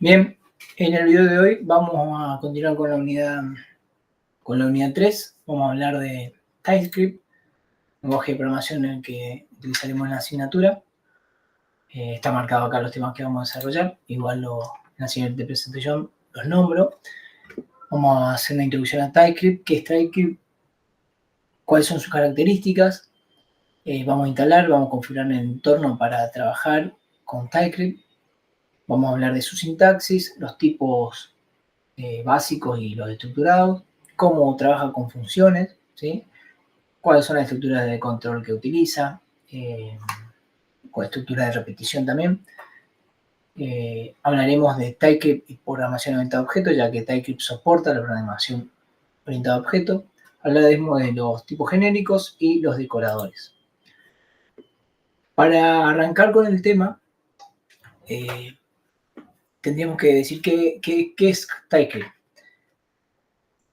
Bien, en el video de hoy vamos a continuar con la unidad 3. Vamos a hablar de TypeScript, lenguaje de programación en el que utilizaremos en la asignatura. Está marcado acá los temas que vamos a desarrollar. Igual en la siguiente presentación los nombro. Vamos a hacer una introducción a TypeScript. ¿Qué es TypeScript? ¿Cuáles son sus características? Vamos a instalar, vamos a configurar el entorno para trabajar con TypeScript. Vamos a hablar de su sintaxis, los tipos básicos y los estructurados, cómo trabaja con funciones, ¿sí? Cuáles son las estructuras de control que utiliza, con estructuras de repetición también. Hablaremos de TypeScript y programación orientada a objetos, ya que TypeScript soporta la programación orientada a objetos. Hablaremos de los tipos genéricos y los decoradores. Para arrancar con el tema, tendríamos que decir qué es TypeScript.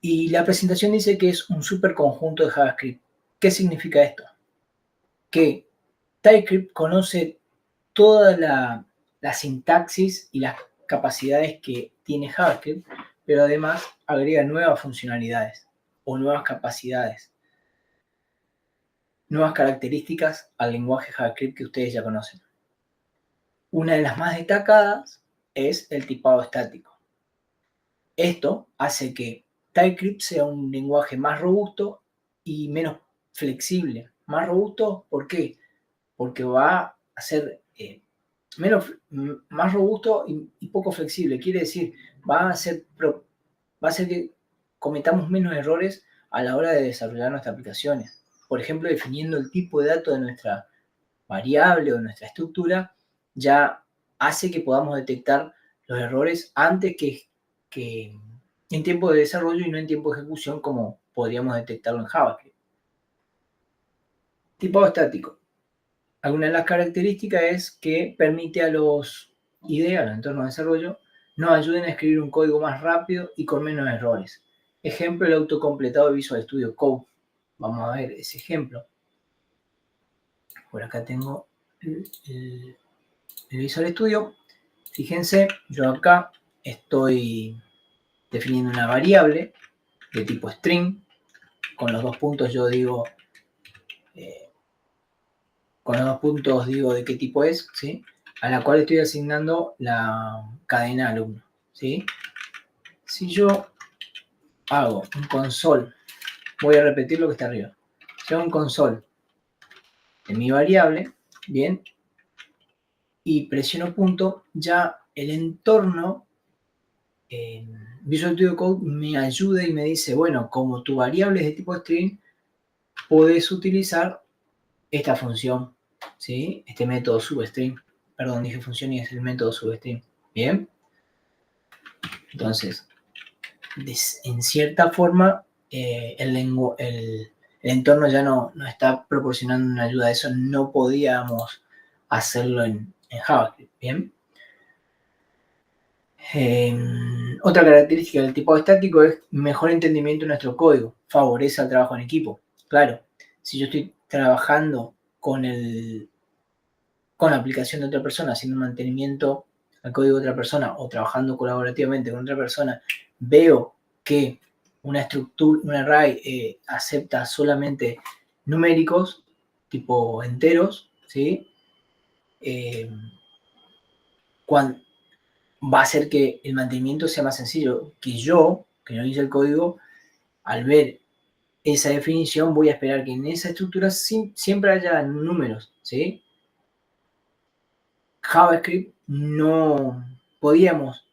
Y la presentación dice que es un superconjunto de JavaScript. ¿Qué significa esto? Que TypeScript conoce toda la sintaxis y las capacidades que tiene JavaScript, pero además agrega nuevas funcionalidades o nuevas capacidades, nuevas características al lenguaje JavaScript que ustedes ya conocen. Una de las más destacadas es el tipado estático. Esto hace que TypeScript sea un lenguaje más robusto y menos flexible. Más robusto, ¿por qué? Porque va a ser más robusto y poco flexible. Quiere decir, va a hacer que cometamos menos errores a la hora de desarrollar nuestras aplicaciones. Por ejemplo, definiendo el tipo de datos de nuestra variable o de nuestra estructura, ya hace que podamos detectar los errores antes que en tiempo de desarrollo y no en tiempo de ejecución como podríamos detectarlo en JavaScript. Tipado estático. Alguna de las características es que permite a los IDE, a los entornos de desarrollo, nos ayuden a escribir un código más rápido y con menos errores. Ejemplo, el autocompletado de Visual Studio Code. Vamos a ver ese ejemplo. Por acá tengo el Visual Studio. Fíjense, yo acá estoy definiendo una variable de tipo string. Con los dos puntos yo digo... con los dos puntos digo de qué tipo es, ¿sí? A la cual estoy asignando la cadena alumno, ¿sí? Si yo hago un console, voy a repetir lo que está arriba. Si hago un console en mi variable, bien, y presiono punto, ya el entorno Visual Studio Code me ayuda y me dice, bueno, como tu variable es de tipo string, puedes utilizar esta función, ¿sí? Este método substring. Perdón, dije función y es el método substring. Bien. Entonces, en cierta forma, el entorno ya no está proporcionando una ayuda. Eso no podíamos hacerlo en JavaScript. Bien. Otra característica del tipado estático es mejor entendimiento de nuestro código. Favorece el trabajo en equipo. Claro, si yo estoy trabajando con la aplicación de otra persona, haciendo mantenimiento al código de otra persona o trabajando colaborativamente con otra persona, veo que una estructura, un array acepta solamente numéricos, tipo enteros, ¿sí? Va a hacer que el mantenimiento sea más sencillo. Que yo, que no hice el código, al ver esa definición, voy a esperar que en esa estructura siempre haya números, ¿sí? JavaScript no podíamos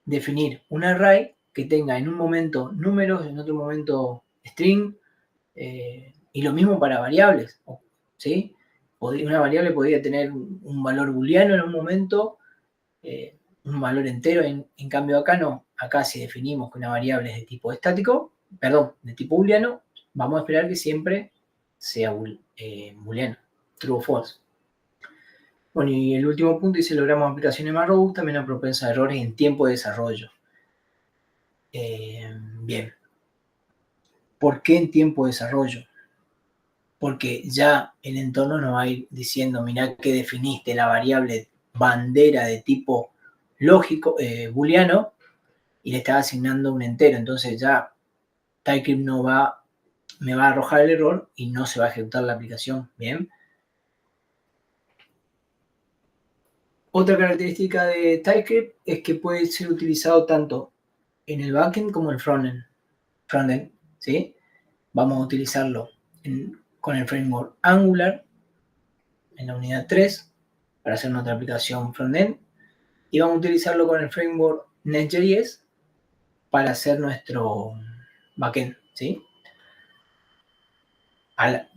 definir un array que tenga en un momento números, en otro momento string, y lo mismo para variables, ¿sí? Una variable podría tener un valor booleano en un momento, un valor entero, en cambio acá no. Acá si definimos que una variable es de tipo estático, perdón, de tipo booleano, vamos a esperar que siempre sea booleano, true o false. Bueno, y el último punto dice, logramos aplicaciones más robustas, menos propensas a errores en tiempo de desarrollo. Bien. ¿Por qué en tiempo de desarrollo? Porque ya el entorno nos va a ir diciendo, mirá que definiste la variable bandera de tipo lógico, booleano, y le estaba asignando un entero. Entonces ya TypeScript me va a arrojar el error y no se va a ejecutar la aplicación. Bien. Otra característica de TypeScript es que puede ser utilizado tanto en el backend como en el frontend, ¿sí? Vamos a utilizarlo con el framework Angular en la unidad 3 para hacer nuestra aplicación frontend, y vamos a utilizarlo con el framework Next.js para hacer nuestro backend, ¿sí?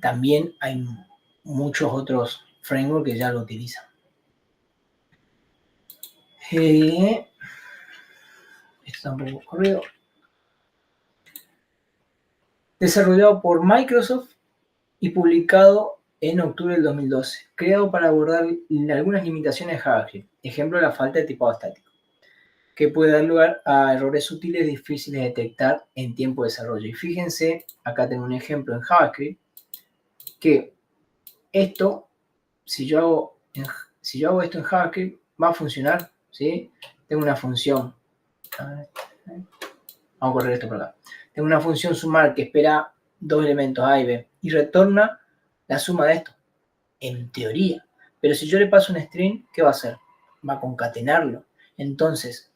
También hay muchos otros frameworks que ya lo utilizan. Esto está un poco corrido. Desarrollado por Microsoft y publicado en octubre del 2012, creado para abordar algunas limitaciones de JavaScript, ejemplo la falta de tipado estático, que puede dar lugar a errores sutiles difíciles de detectar en tiempo de desarrollo. Y fíjense, acá tengo un ejemplo en JavaScript, que esto, si yo hago esto en JavaScript, va a funcionar, ¿sí? Tengo una función, vamos a correr esto por acá. Tengo una función sumar que espera dos elementos A y B y retorna la suma de esto, en teoría. Pero si yo le paso un string, ¿qué va a hacer? Va a concatenarlo. Entonces,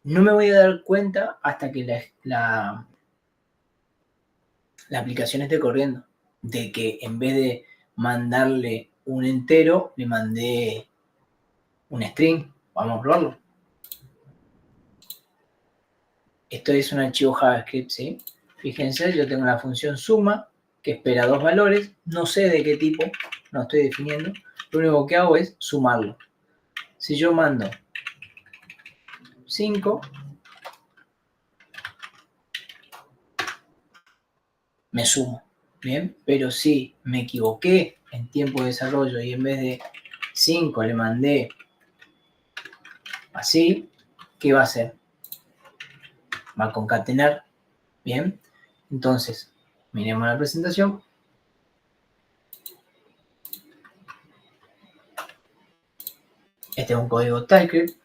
no me voy a dar cuenta hasta que la aplicación esté corriendo, de que en vez de mandarle un entero, le mandé un string. Vamos a probarlo. Esto es un archivo JavaScript, ¿sí? Fíjense, yo tengo una función suma que espera dos valores, no sé de qué tipo, no estoy definiendo. Lo único que hago es sumarlo. Si yo mando 5, me sumo, ¿bien? Pero si me equivoqué en tiempo de desarrollo y en vez de 5 le mandé así, ¿qué va a hacer? Va a concatenar, ¿bien? Entonces, miremos la presentación. Este es un código TypeScript.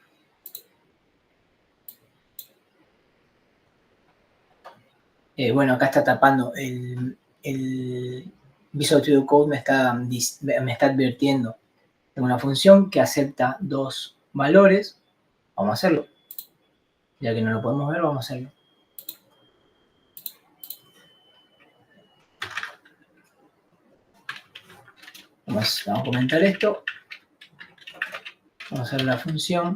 Bueno, acá está tapando el Visual Studio Code, me está advirtiendo de una función que acepta dos valores. Vamos a hacerlo. Ya que no lo podemos ver, vamos a hacerlo. Vamos a comentar esto. Vamos a hacer la función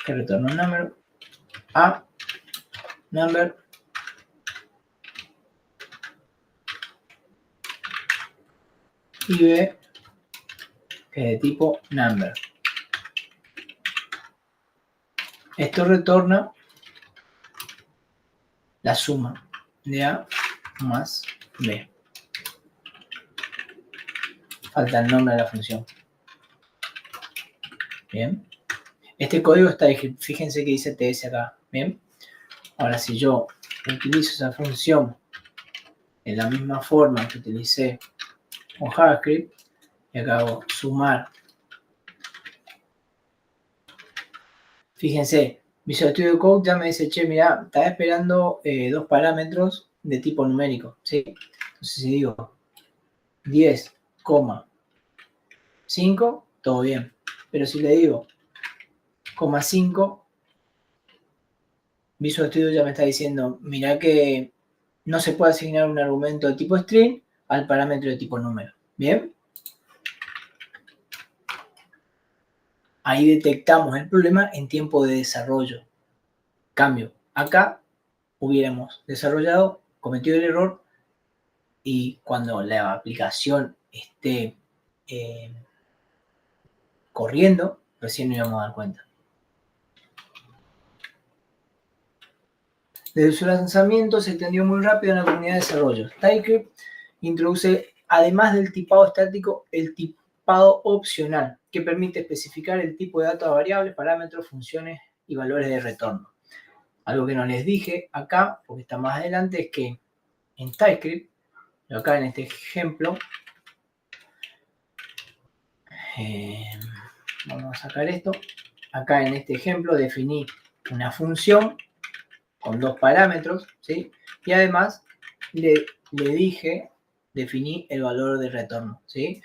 que retorna un number, a number, y b, que es de tipo number. Esto retorna la suma de a más b. Falta el nombre de la función. Bien. Este código está, fíjense que dice ts acá. Bien. Ahora, si yo utilizo esa función en la misma forma que utilicé con JavaScript, y acá hago sumar. Fíjense, Visual Studio Code ya me dice, che, mira, estaba esperando dos parámetros de tipo numérico, ¿sí? Entonces si digo 10,5, todo bien. Pero si le digo 0,5, Visual Studio ya me está diciendo, mira que no se puede asignar un argumento de tipo string al parámetro de tipo número. ¿Bien? Ahí detectamos el problema en tiempo de desarrollo. Cambio, acá hubiéramos desarrollado, cometido el error, y cuando la aplicación esté corriendo, recién nos íbamos a dar cuenta. Desde su lanzamiento se extendió muy rápido en la comunidad de desarrollo. TypeScript introduce, además del tipado estático, el tipado opcional, que permite especificar el tipo de datos a variables, parámetros, funciones y valores de retorno. Algo que no les dije acá, porque está más adelante, es que en TypeScript, acá en este ejemplo, Vamos a sacar esto. Acá en este ejemplo definí una función con 2 parámetros, ¿sí? Y además le dije, definí el valor de retorno, ¿sí?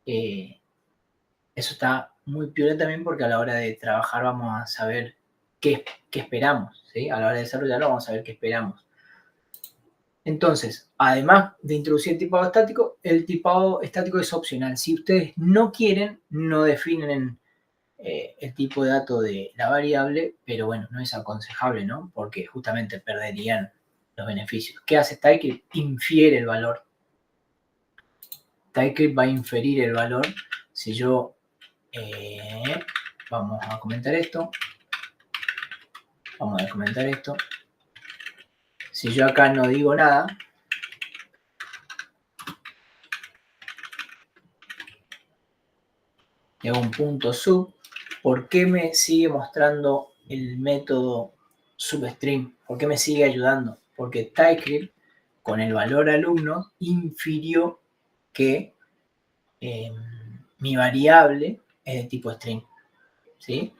Eso está muy piola también porque a la hora de trabajar vamos a saber qué esperamos, ¿sí? A la hora de desarrollarlo vamos a saber qué esperamos. Entonces, además de introducir el tipado estático, el tipado estático es opcional. Si ustedes no quieren, no definen el tipo de dato de la variable, pero bueno, no es aconsejable, ¿no? Porque justamente perderían los beneficios. ¿Qué hace TypeScript? Infiere el valor. TypeScript va a inferir el valor. Si yo, vamos a comentar esto. Vamos a comentar esto. Si yo acá no digo nada, y hago un punto sub, ¿por qué me sigue mostrando el método substring? ¿Por qué me sigue ayudando? Porque TypeScript, con el valor alumno, infirió que mi variable es de tipo string, ¿sí?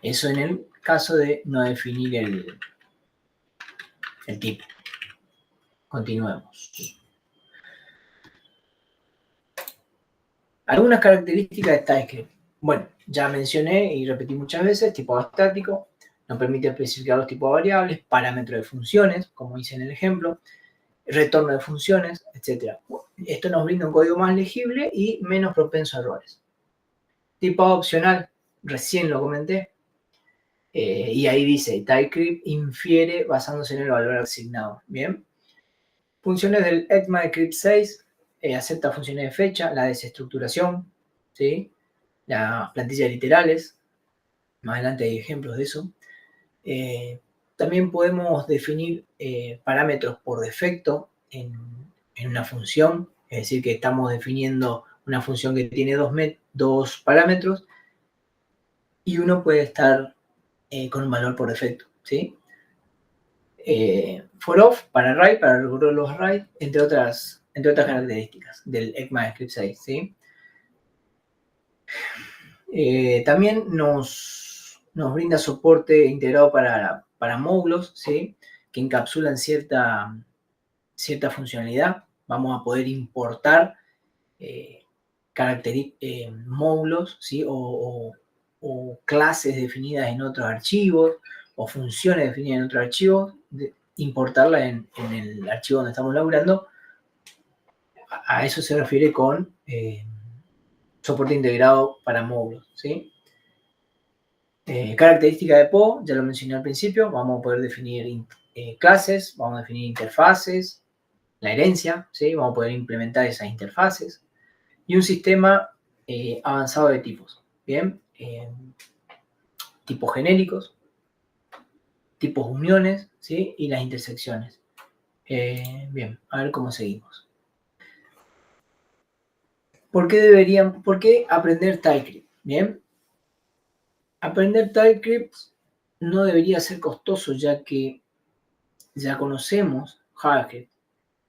Eso en el caso de no definir el tipo. Continuemos. Algunas características de TypeScript. Bueno, ya mencioné y repetí muchas veces, tipo estático, nos permite especificar los tipos de variables, parámetros de funciones, como hice en el ejemplo, retorno de funciones, etc. Esto nos brinda un código más legible y menos propenso a errores. Tipado opcional, recién lo comenté, y ahí dice, TypeScript infiere basándose en el valor asignado. Bien. Funciones del ECMAScript 6, acepta funciones de fecha, la desestructuración, ¿sí? Las plantillas literales, más adelante hay ejemplos de eso. También podemos definir parámetros por defecto en una función, es decir, que estamos definiendo una función que tiene dos parámetros y uno puede estar con un valor por defecto, ¿sí? For off, para write, para recurrir los write, entre otras características del ECMAScript 6, ¿sí? También nos brinda soporte integrado para módulos, ¿sí? Que encapsulan cierta funcionalidad. Vamos a poder importar módulos, ¿sí? O clases definidas en otros archivos o funciones definidas en otros archivos, importarlas en el archivo donde estamos laburando. A eso se refiere con soporte integrado para módulos, ¿sí? Característica de PO, ya lo mencioné al principio, vamos a poder definir clases, vamos a definir interfaces, la herencia, ¿sí? Vamos a poder implementar esas interfaces y un sistema avanzado de tipos, ¿bien? Tipos genéricos, tipos uniones, ¿sí? Y las intersecciones. Bien, a ver cómo seguimos. ¿Por qué aprender TypeScript? Bien, aprender TypeScript no debería ser costoso ya que ya conocemos JavaScript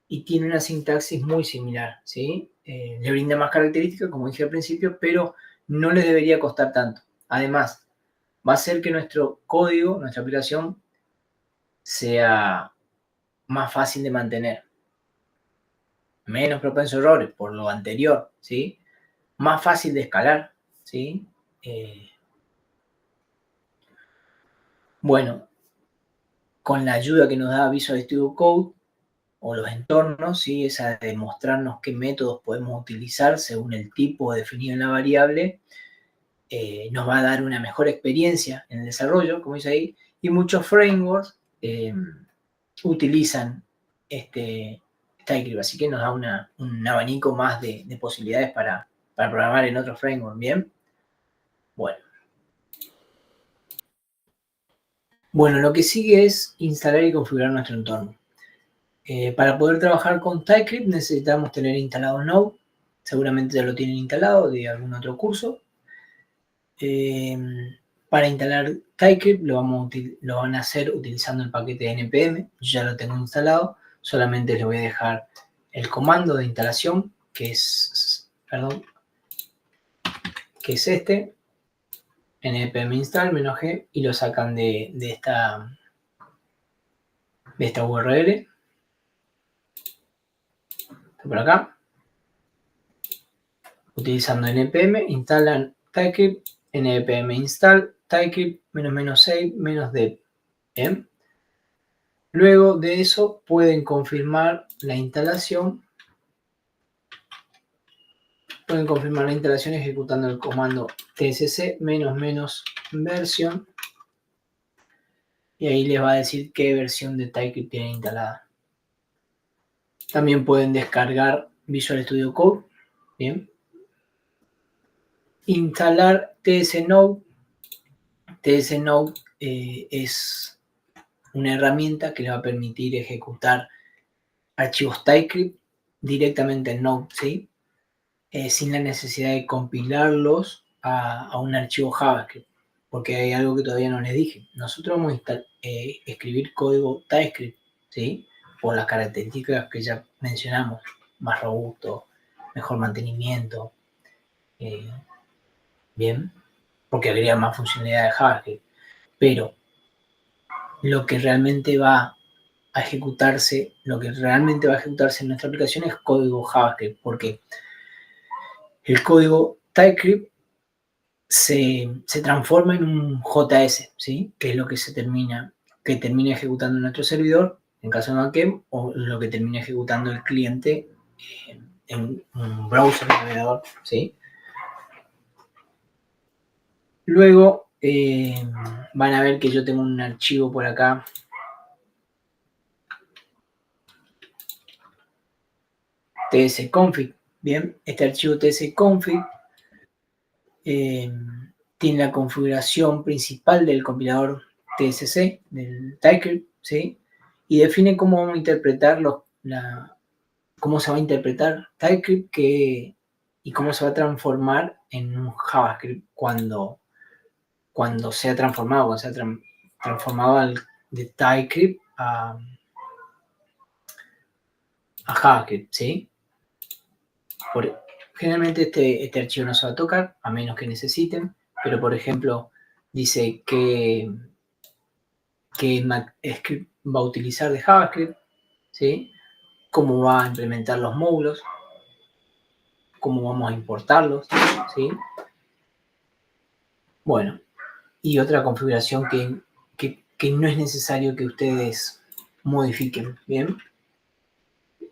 y tiene una sintaxis muy similar, ¿sí? Le brinda más características, como dije al principio, pero no les debería costar tanto. Además, va a hacer que nuestro código, nuestra aplicación, sea más fácil de mantener. Menos propenso a errores, por lo anterior, ¿sí? Más fácil de escalar, ¿sí? Bueno, con la ayuda que nos da Visual Studio Code o los entornos, ¿sí? Esa de mostrarnos qué métodos podemos utilizar según el tipo definido en la variable, nos va a dar una mejor experiencia en el desarrollo, como dice ahí, y muchos frameworks utilizan TypeScript, así que nos da un abanico más de posibilidades para programar en otros frameworks, ¿bien? Bueno, lo que sigue es instalar y configurar nuestro entorno. Para poder trabajar con TypeScript necesitamos tener instalado Node, seguramente ya lo tienen instalado de algún otro curso. Para instalar TypeScript lo van a hacer utilizando el paquete npm, yo ya lo tengo instalado, solamente les voy a dejar el comando de instalación, que es, perdón, que es este, npm install -g, y lo sacan de esta URL. Está por acá. Utilizando npm, instalan TypeScript, npm install TypeScript -save -dev. Bien. Luego de eso pueden confirmar la instalación. Pueden confirmar la instalación ejecutando el comando tsc --version, y ahí les va a decir qué versión de TypeScript tienen instalada. También pueden descargar Visual Studio Code. Bien. Instalar tsnode. tsnode es una herramienta que les va a permitir ejecutar archivos TypeScript directamente en Node, ¿sí? Sin la necesidad de compilarlos a un archivo JavaScript, porque hay algo que todavía no les dije. Nosotros vamos a escribir código TypeScript, ¿sí? Por las características que ya mencionamos, más robusto, mejor mantenimiento, bien, porque habría más funcionalidad de JavaScript, pero lo que realmente va a ejecutarse en nuestra aplicación es código JavaScript, porque el código TypeScript se transforma en un JS, ¿sí? Que es lo que termina ejecutando nuestro servidor, en caso de backend, o lo que termina ejecutando el cliente en un browser, navegador, ¿sí? Luego van a ver que yo tengo un archivo por acá tsconfig. Bien, este archivo tsconfig tiene la configuración principal del compilador TSC, del TypeScript, ¿sí? Y define cómo vamos a interpretar cómo se va a interpretar TypeScript y cómo se va a transformar en un JavaScript cuando sea transformado, de TypeScript a JavaScript, ¿sí? Generalmente este archivo no se va a tocar, a menos que necesiten, pero por ejemplo, dice que script va a utilizar de JavaScript, ¿sí? Cómo va a implementar los módulos, cómo vamos a importarlos, ¿sí? Bueno, y otra configuración que no es necesario que ustedes modifiquen, ¿bien?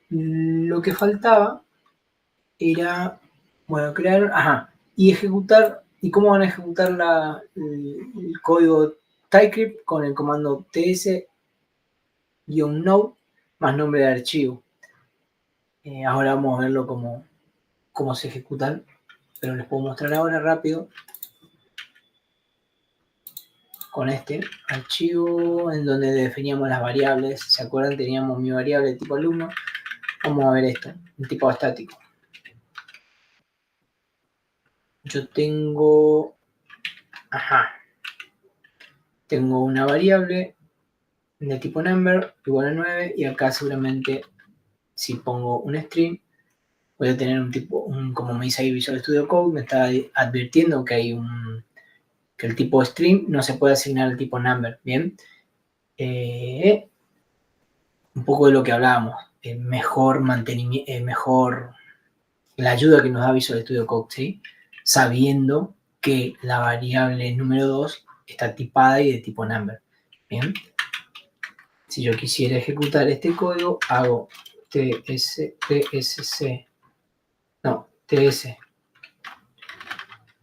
Lo que faltaba era, bueno, crear, y ejecutar, ¿y cómo van a ejecutar el código TypeScript? Con el comando ts-node más nombre de archivo. Ahora vamos a verlo cómo se ejecutan, pero les puedo mostrar ahora rápido con este archivo en donde definíamos las variables. ¿Se acuerdan? Teníamos mi variable de tipo alumno. Vamos a ver esto, en tipo estático. Yo tengo una variable de tipo number igual a 9, y acá seguramente si pongo un string voy a tener un tipo, como me dice ahí Visual Studio Code, me está advirtiendo que hay que el tipo string no se puede asignar al tipo number. Bien, un poco de lo que hablábamos, mejor mantenimiento, mejor la ayuda que nos da Visual Studio Code, ¿sí? Sabiendo que la variable número 2 está tipada y de tipo number. Bien, si yo quisiera ejecutar este código, hago ts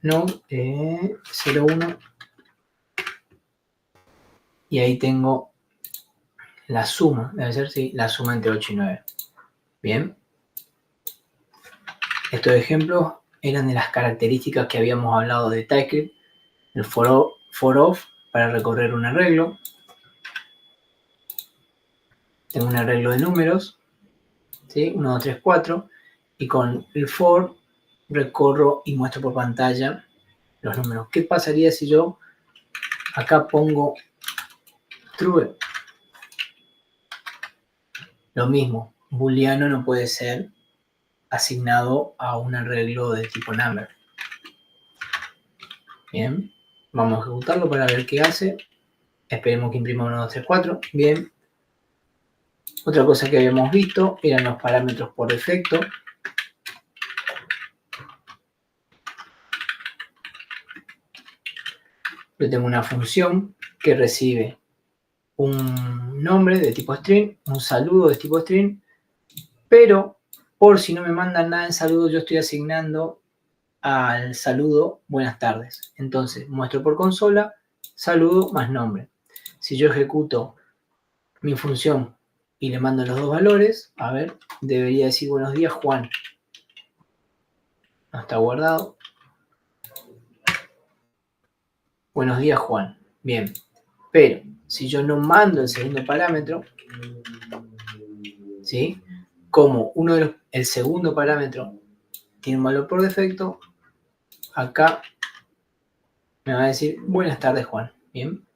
node 01, y ahí tengo la suma, debe ser, sí, la suma entre 8 y 9. Bien, estos ejemplos eran de las características que habíamos hablado de TypeScript, el for of para recorrer un arreglo. Tengo un arreglo de números, ¿sí? 1, 2, 3, 4, y con el for recorro y muestro por pantalla los números. ¿Qué pasaría si yo acá pongo true? Lo mismo, booleano no puede ser asignado a un arreglo de tipo number. Bien, vamos a ejecutarlo para ver qué hace. Esperemos que imprima 1, 2, 3, 4. Bien. Otra cosa que habíamos visto eran los parámetros por defecto. Yo tengo una función que recibe un nombre de tipo string, un saludo de tipo string, pero por si no me mandan nada en saludo, yo estoy asignando al saludo buenas tardes. Entonces, muestro por consola saludo más nombre. Si yo ejecuto mi función y le mando los dos valores, a ver, debería decir buenos días Juan. No está guardado. Buenos días Juan. Bien. Pero si yo no mando el segundo parámetro, ¿sí? Como el segundo parámetro tiene un valor por defecto, acá me va a decir buenas tardes Juan. Bien.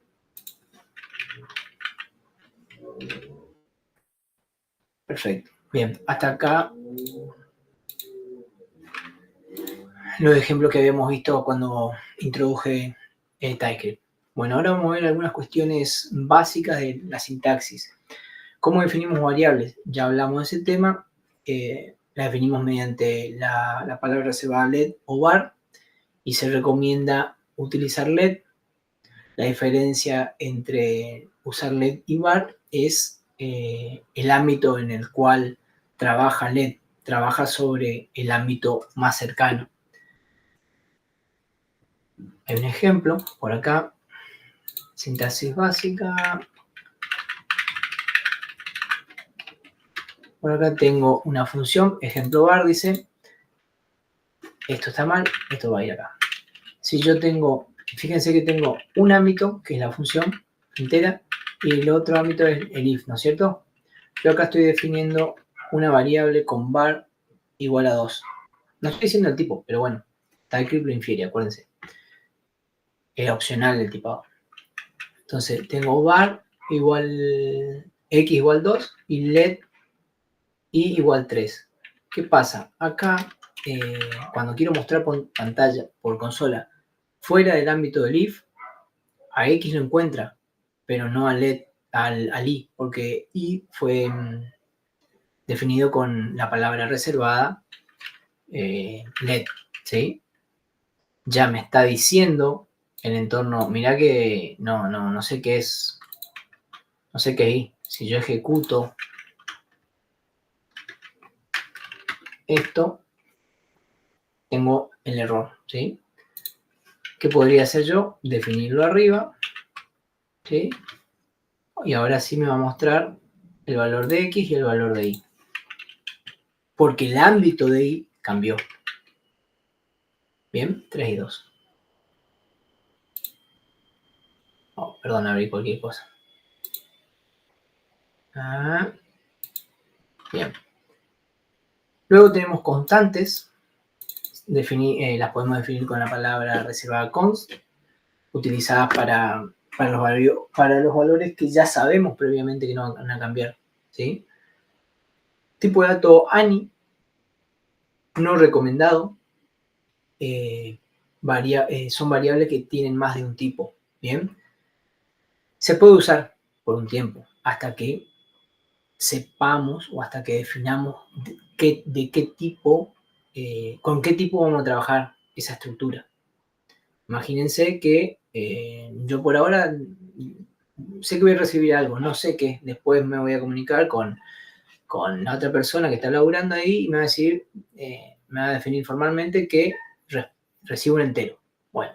Perfecto. Bien. Hasta acá los ejemplos que habíamos visto cuando introduje TypeScript. Bueno, ahora vamos a ver algunas cuestiones básicas de la sintaxis. ¿Cómo definimos variables? Ya hablamos de ese tema. La definimos mediante la palabra reservada let o var y se recomienda utilizar let. La diferencia entre usar let y var es el ámbito en el cual trabaja let. Trabaja sobre el ámbito más cercano. Hay un ejemplo por acá. Sintaxis básica. Por acá tengo una función, ejemplo var, dice, esto está mal, esto va a ir acá. Si yo tengo, fíjense que tengo un ámbito, que es la función entera, y el otro ámbito es el if, ¿no es cierto? Yo acá estoy definiendo una variable con var igual a 2. No estoy diciendo el tipo, pero bueno, TypeScript lo infiere, acuérdense. Es opcional el tipado. Entonces tengo var igual x igual 2 y let y igual 3. ¿Qué pasa? Acá, cuando quiero mostrar por pantalla, por consola, fuera del ámbito del if, a x lo encuentra, pero no al i, porque i fue definido con la palabra reservada let, ¿sí? Ya me está diciendo el entorno, mirá que no sé qué es, no sé qué es i. Si yo ejecuto esto, tengo el error, ¿sí? ¿Qué podría hacer yo? Definirlo arriba, ¿sí? Y ahora sí me va a mostrar el valor de x y el valor de y. Porque el ámbito de y cambió. Bien, 3 y 2. Oh, perdón, abrí cualquier cosa. Bien. Luego tenemos constantes. Las podemos definir con la palabra reservada const, utilizadas para los valores que ya sabemos previamente que no van a cambiar, ¿sí? Tipo de dato ANI, no recomendado. Son variables que tienen más de un tipo, ¿bien? Se puede usar por un tiempo, hasta que sepamos o hasta que definamos de qué tipo, con qué tipo vamos a trabajar esa estructura. Imagínense que yo por ahora sé que voy a recibir algo, no sé qué, después me voy a comunicar con la otra persona que está laburando ahí y me va a decir, me va a definir formalmente que recibo un entero. Bueno,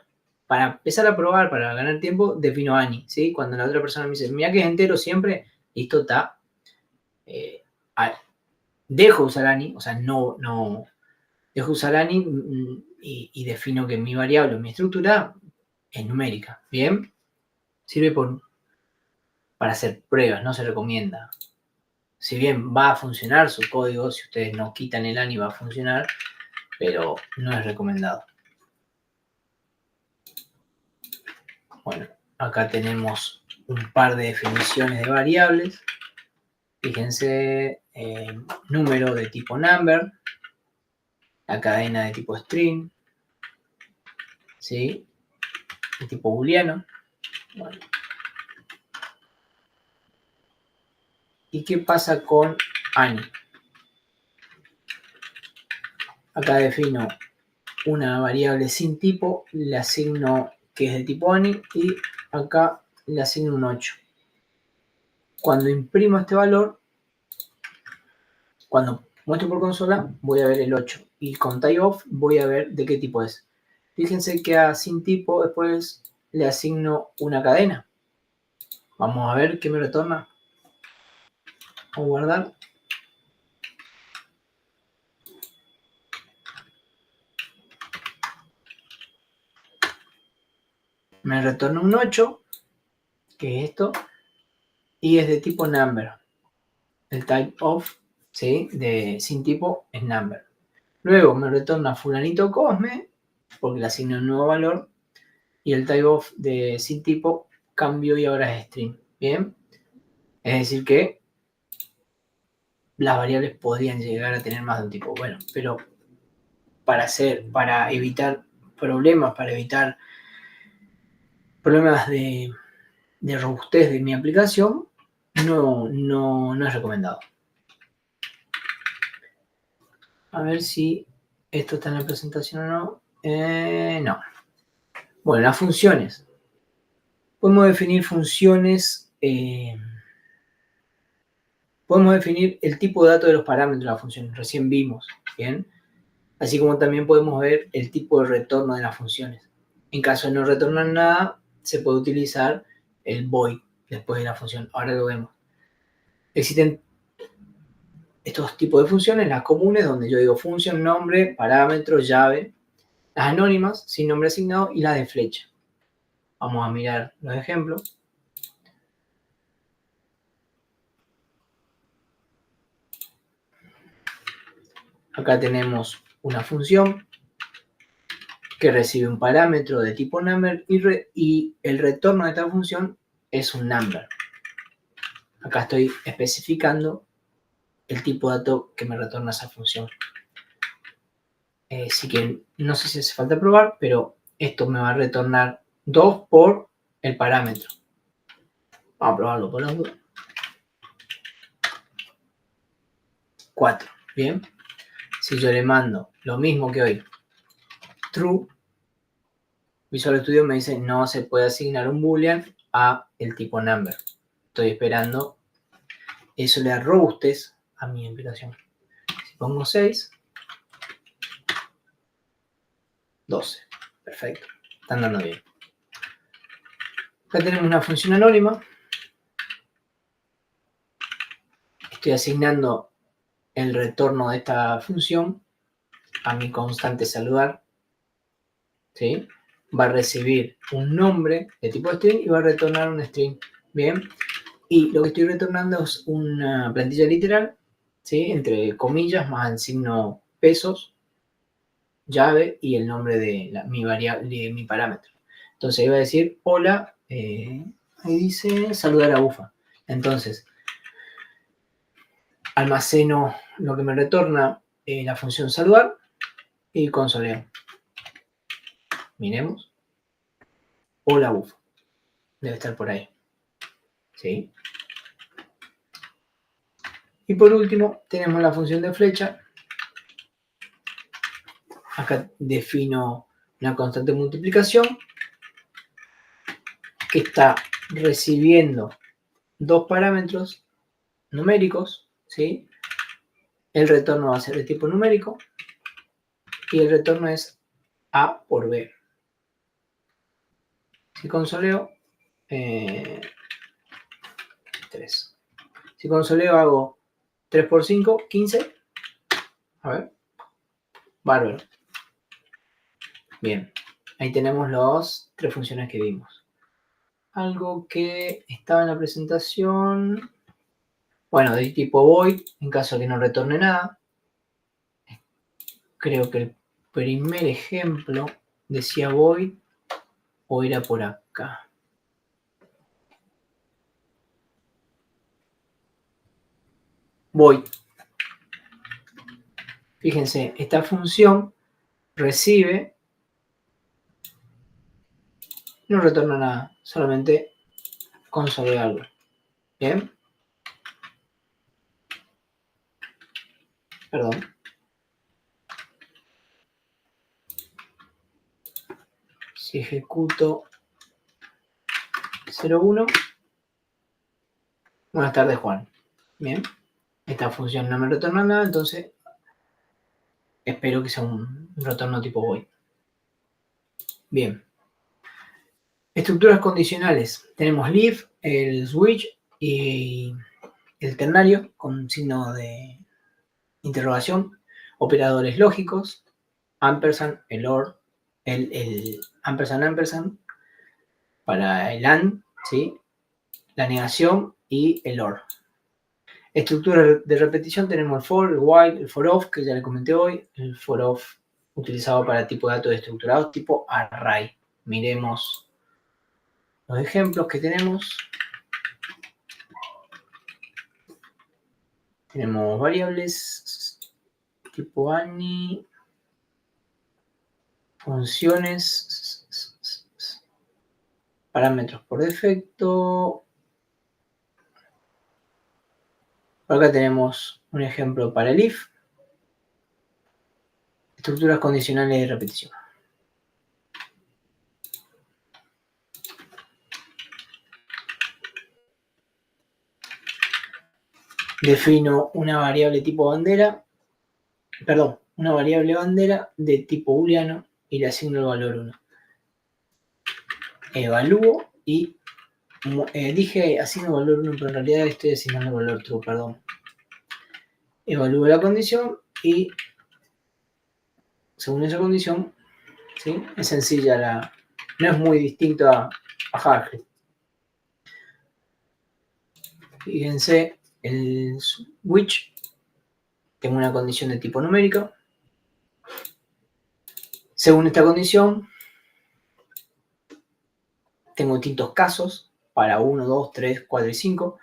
para empezar a probar, para ganar tiempo, defino ANI, ¿sí? Cuando la otra persona me dice, mira que es entero siempre, listo, está. Dejo usar ANI, o sea, no dejo usar ANI y defino que mi variable, mi estructura es numérica, ¿bien? Sirve para hacer pruebas, no se recomienda. Si bien va a funcionar su código, si ustedes no quitan el ANI va a funcionar, pero no es recomendado. Bueno, acá tenemos un par de definiciones de variables. Fíjense, número de tipo number, la cadena de tipo string, ¿sí? de tipo booleano. Bueno. ¿Y qué pasa con Ani? Acá defino una variable sin tipo, le asigno que es de tipo Ani y acá le asigno un 8. Cuando imprimo este valor, cuando muestro por consola, voy a ver el 8. Y con typeof voy a ver de qué tipo es. Fíjense que a sin tipo después le asigno una cadena. Vamos a ver qué me retorna. Vamos a guardar. Me retorna un 8, que es esto, y es de tipo number. El typeof, ¿sí? De sin tipo es number. Luego me retorna fulanito Cosme, porque le asigno un nuevo valor, y el typeof de sin tipo cambió y ahora es string. Bien, es decir que las variables podrían llegar a tener más de un tipo. Bueno, pero para evitar problemas, para evitar problemas de robustez de mi aplicación, no es recomendado. A ver si esto está en la presentación o no. No. Bueno, las funciones. Podemos definir funciones. Podemos definir el tipo de datos de los parámetros de las funciones. Recién vimos. Bien. Así como también podemos ver el tipo de retorno de las funciones. En caso de no retornar nada, se puede utilizar el void después de la función. Ahora lo vemos. Existen estos tipos de funciones, las comunes, donde yo digo función, nombre, parámetro, llave. Las anónimas, sin nombre asignado, y las de flecha. Vamos a mirar los ejemplos. Acá tenemos una función que recibe un parámetro de tipo number y el retorno de esta función es un number. Acá estoy especificando el tipo de dato que me retorna esa función. Así que no sé si hace falta probar, pero esto me va a retornar 2 por el parámetro. Vamos a probarlo por las dudas. 4, bien. Si yo le mando lo mismo que hoy, true, Visual Studio me dice no se puede asignar un boolean a el tipo number. Estoy esperando. Eso le da robustez a mi aplicación. Si pongo 6, 12. Perfecto. Está andando bien. Acá tenemos una función anónima. Estoy asignando el retorno de esta función a mi constante saludar. ¿Sí? Va a recibir un nombre de tipo string y va a retornar un string. Bien. Y lo que estoy retornando es una plantilla literal, ¿sí? Entre comillas, más el signo pesos, llave y el nombre de mi variable, de mi parámetro. Entonces iba a decir, hola, ahí dice saludar a UFA. Entonces, almaceno lo que me retorna la función saludar y consoleo. Miremos. Hola UFA. Debe estar por ahí. ¿Sí? Y por último, tenemos la función de flecha. Acá defino una constante de multiplicación que está recibiendo dos parámetros numéricos, ¿sí? El retorno va a ser de tipo numérico y el retorno es A por B. Si consoleo, 3. Si consoleo hago 3 por 5, 15. A ver. Bárbaro. Bien. Ahí tenemos las 3 funciones que vimos. Algo que estaba en la presentación. Bueno, de tipo void, en caso de que no retorne nada. Creo que el primer ejemplo decía void o era por acá. Void. Fíjense, esta función recibe no retorna nada, solamente consolidarlo. Bien. Perdón. Si ejecuto 01. Buenas tardes, Juan. Bien. Esta función no me retorna nada, entonces espero que sea un retorno tipo void. Bien. Estructuras condicionales. Tenemos leave, el switch y el ternario con signo de interrogación. Operadores lógicos. Ampersand, el OR, el ampersand para el AND, ¿sí? La negación y el OR. Estructuras de repetición tenemos el for, el while, el for of, que ya le comenté hoy, el for of utilizado para tipo de datos estructurados tipo array. Miremos los ejemplos que tenemos. Tenemos variables tipo ANI, funciones, parámetros por defecto. Por acá tenemos un ejemplo para el if. Estructuras condicionales de repetición. Defino una variable tipo bandera, una variable bandera de tipo booleano y le asigno el valor 1. Evalúo y dije asigno el valor 1, pero en realidad estoy asignando el valor true, perdón. Evalúo la condición y según esa condición, ¿sí? Es sencilla, no es muy distinto a JavaScript. Fíjense, el switch, tengo una condición de tipo numérico. Según esta condición, tengo distintos casos para 1, 2, 3, 4 y 5.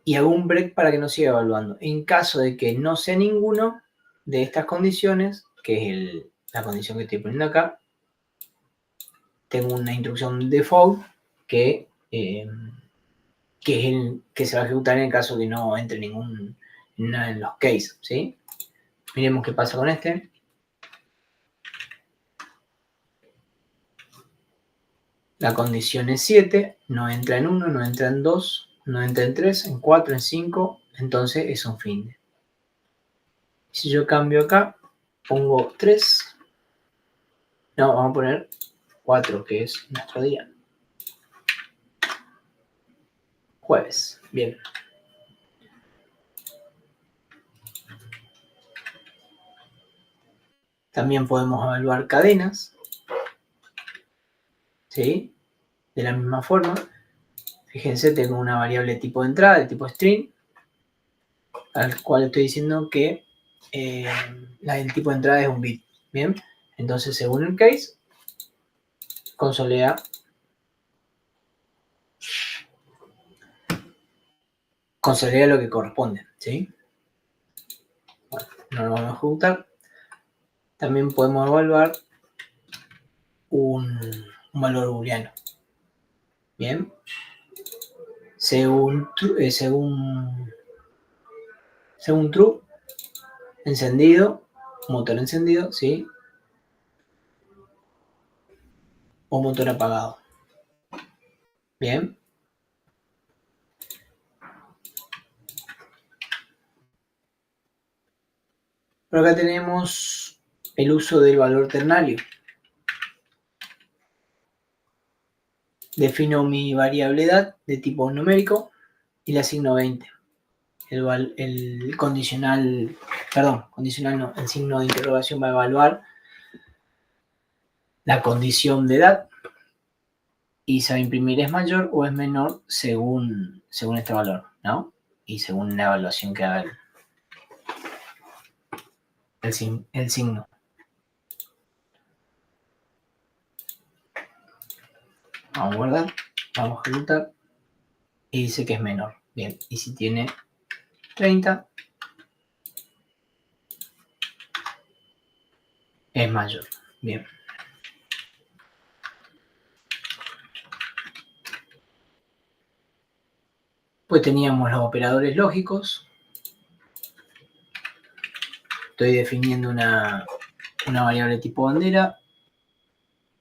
Y hago un break para que no siga evaluando. En caso de que no sea ninguno de estas condiciones, que es la condición que estoy poniendo acá, tengo una instrucción default que es el que se va a ejecutar en el caso de que no entre ningún en los cases, ¿sí? Miremos qué pasa con este. La condición es 7, no entra en 1, no entra en 2, no entra en 3, en 4, en 5, entonces es un finde. Si yo cambio acá, pongo 3, no, vamos a poner 4, que es nuestro día. Jueves, bien. También podemos evaluar cadenas, ¿sí? De la misma forma. Fíjense, tengo una variable tipo de entrada, de tipo string, al cual estoy diciendo que el tipo de entrada es un bit, ¿bien? Entonces, según el case, consolea lo que corresponde, ¿sí? Bueno, no lo vamos a ejecutar. También podemos evaluar un valor booleano, ¿bien? Según true, encendido, motor encendido, ¿sí? O motor apagado. Bien. Por acá tenemos el uso del valor ternario. Defino mi variable edad de tipo numérico y le asigno 20. El condicional no, el signo de interrogación va a evaluar la condición de edad y se va a imprimir es mayor o es menor según este valor, ¿no? Y según la evaluación que haga el signo. Vamos a guardar, vamos a ejecutar y dice que es menor. Bien, y si tiene 30, es mayor. Bien. Pues teníamos los operadores lógicos. Estoy definiendo una variable tipo bandera,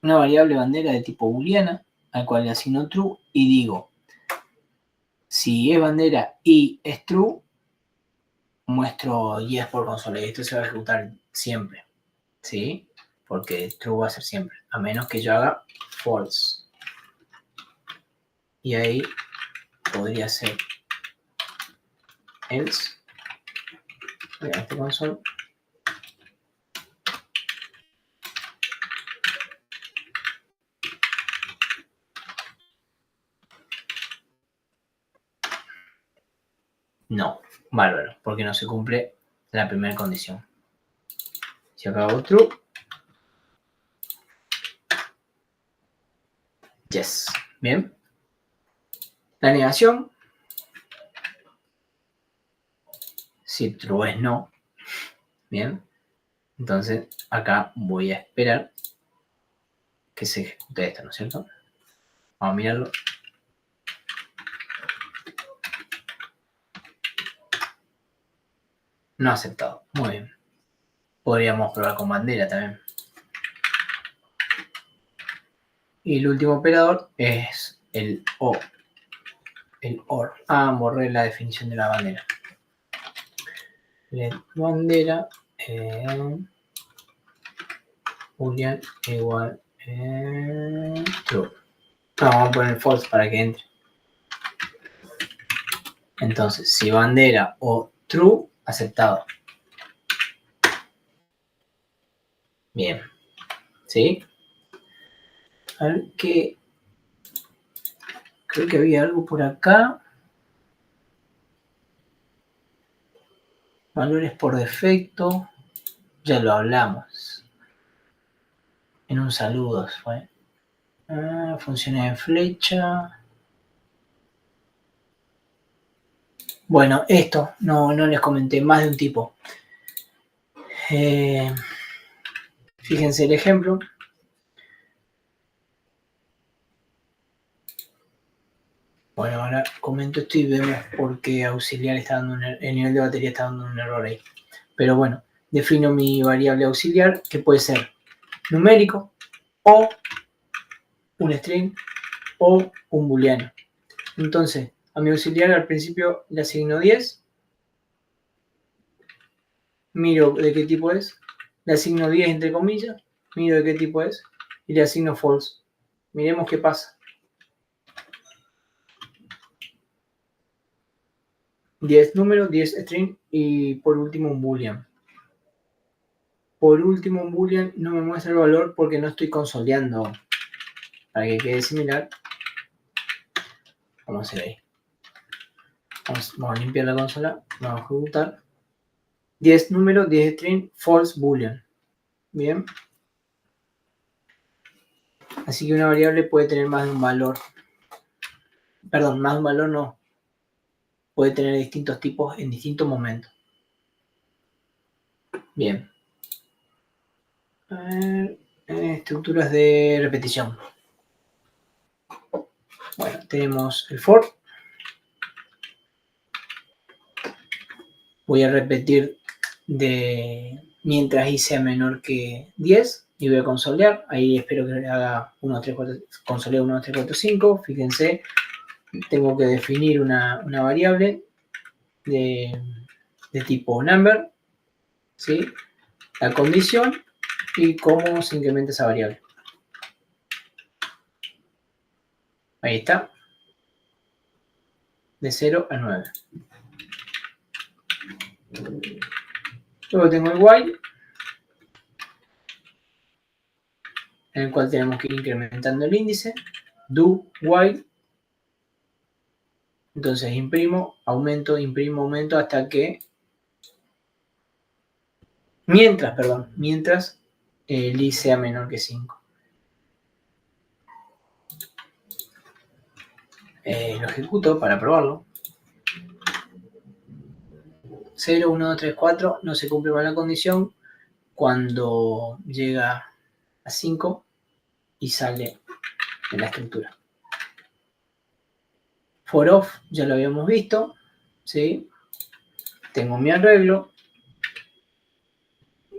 una variable bandera de tipo booleana, al cual le asigno true y digo, si es bandera y es true, muestro yes por consola y esto se va a ejecutar siempre, ¿sí? Porque true va a ser siempre, a menos que yo haga false. Y ahí podría ser else. Voy a este console. No, bárbaro, porque no se cumple la primera condición. Si acá hago true, yes. Bien. La negación, si true es no. Bien. Entonces acá voy a esperar que se ejecute esto, ¿no es cierto? Vamos a mirarlo. No aceptado. Muy bien. Podríamos probar con bandera también. Y el último operador es el O. El OR. Ah, borré la definición de la bandera. Let bandera boolean igual true. No, vamos a poner false para que entre. Entonces, si bandera o true, aceptado. Bien. ¿Sí? A ver qué. Creo que había algo por acá. Valores por defecto. Ya lo hablamos. En un saludo fue. Funciones de flecha. Bueno, esto no les comenté, más de un tipo. Fíjense el ejemplo. Bueno, ahora comento esto y vemos por qué auxiliar está dando el nivel de batería está dando un error ahí. Pero bueno, defino mi variable auxiliar, que puede ser numérico, o un string, o un booleano. Entonces, a mi auxiliar al principio le asigno 10, miro de qué tipo es, le asigno 10 entre comillas, miro de qué tipo es, y le asigno false. Miremos qué pasa. 10 números, 10 string y por último un boolean. Por último un boolean no me muestra el valor porque no estoy consoleando. Para que quede similar, vamos a hacer ahí. Vamos a limpiar la consola, vamos a ejecutar. 10 números, 10 string, false boolean. Bien. Así que una variable puede tener más de un valor. Perdón, más de un valor no. Puede tener distintos tipos en distintos momentos. Bien. Estructuras de repetición. Bueno, tenemos el for. Voy a repetir de mientras i sea menor que 10 y voy a consolear. Ahí espero que haga 1, 3, 4, consoleo 1, 2, 3, 4, 5. Fíjense, tengo que definir una variable de tipo number, ¿sí? La condición y cómo se incrementa esa variable. Ahí está. De 0 a 9. Luego tengo el while, en el cual tenemos que ir incrementando el índice. Do while. Entonces imprimo, aumento hasta que... Mientras el i sea menor que 5. Lo ejecuto para probarlo. 0, 1, 2, 3, 4, no se cumple con la condición. Cuando llega a 5 y sale de la estructura. For off ya lo habíamos visto, ¿sí? Tengo mi arreglo.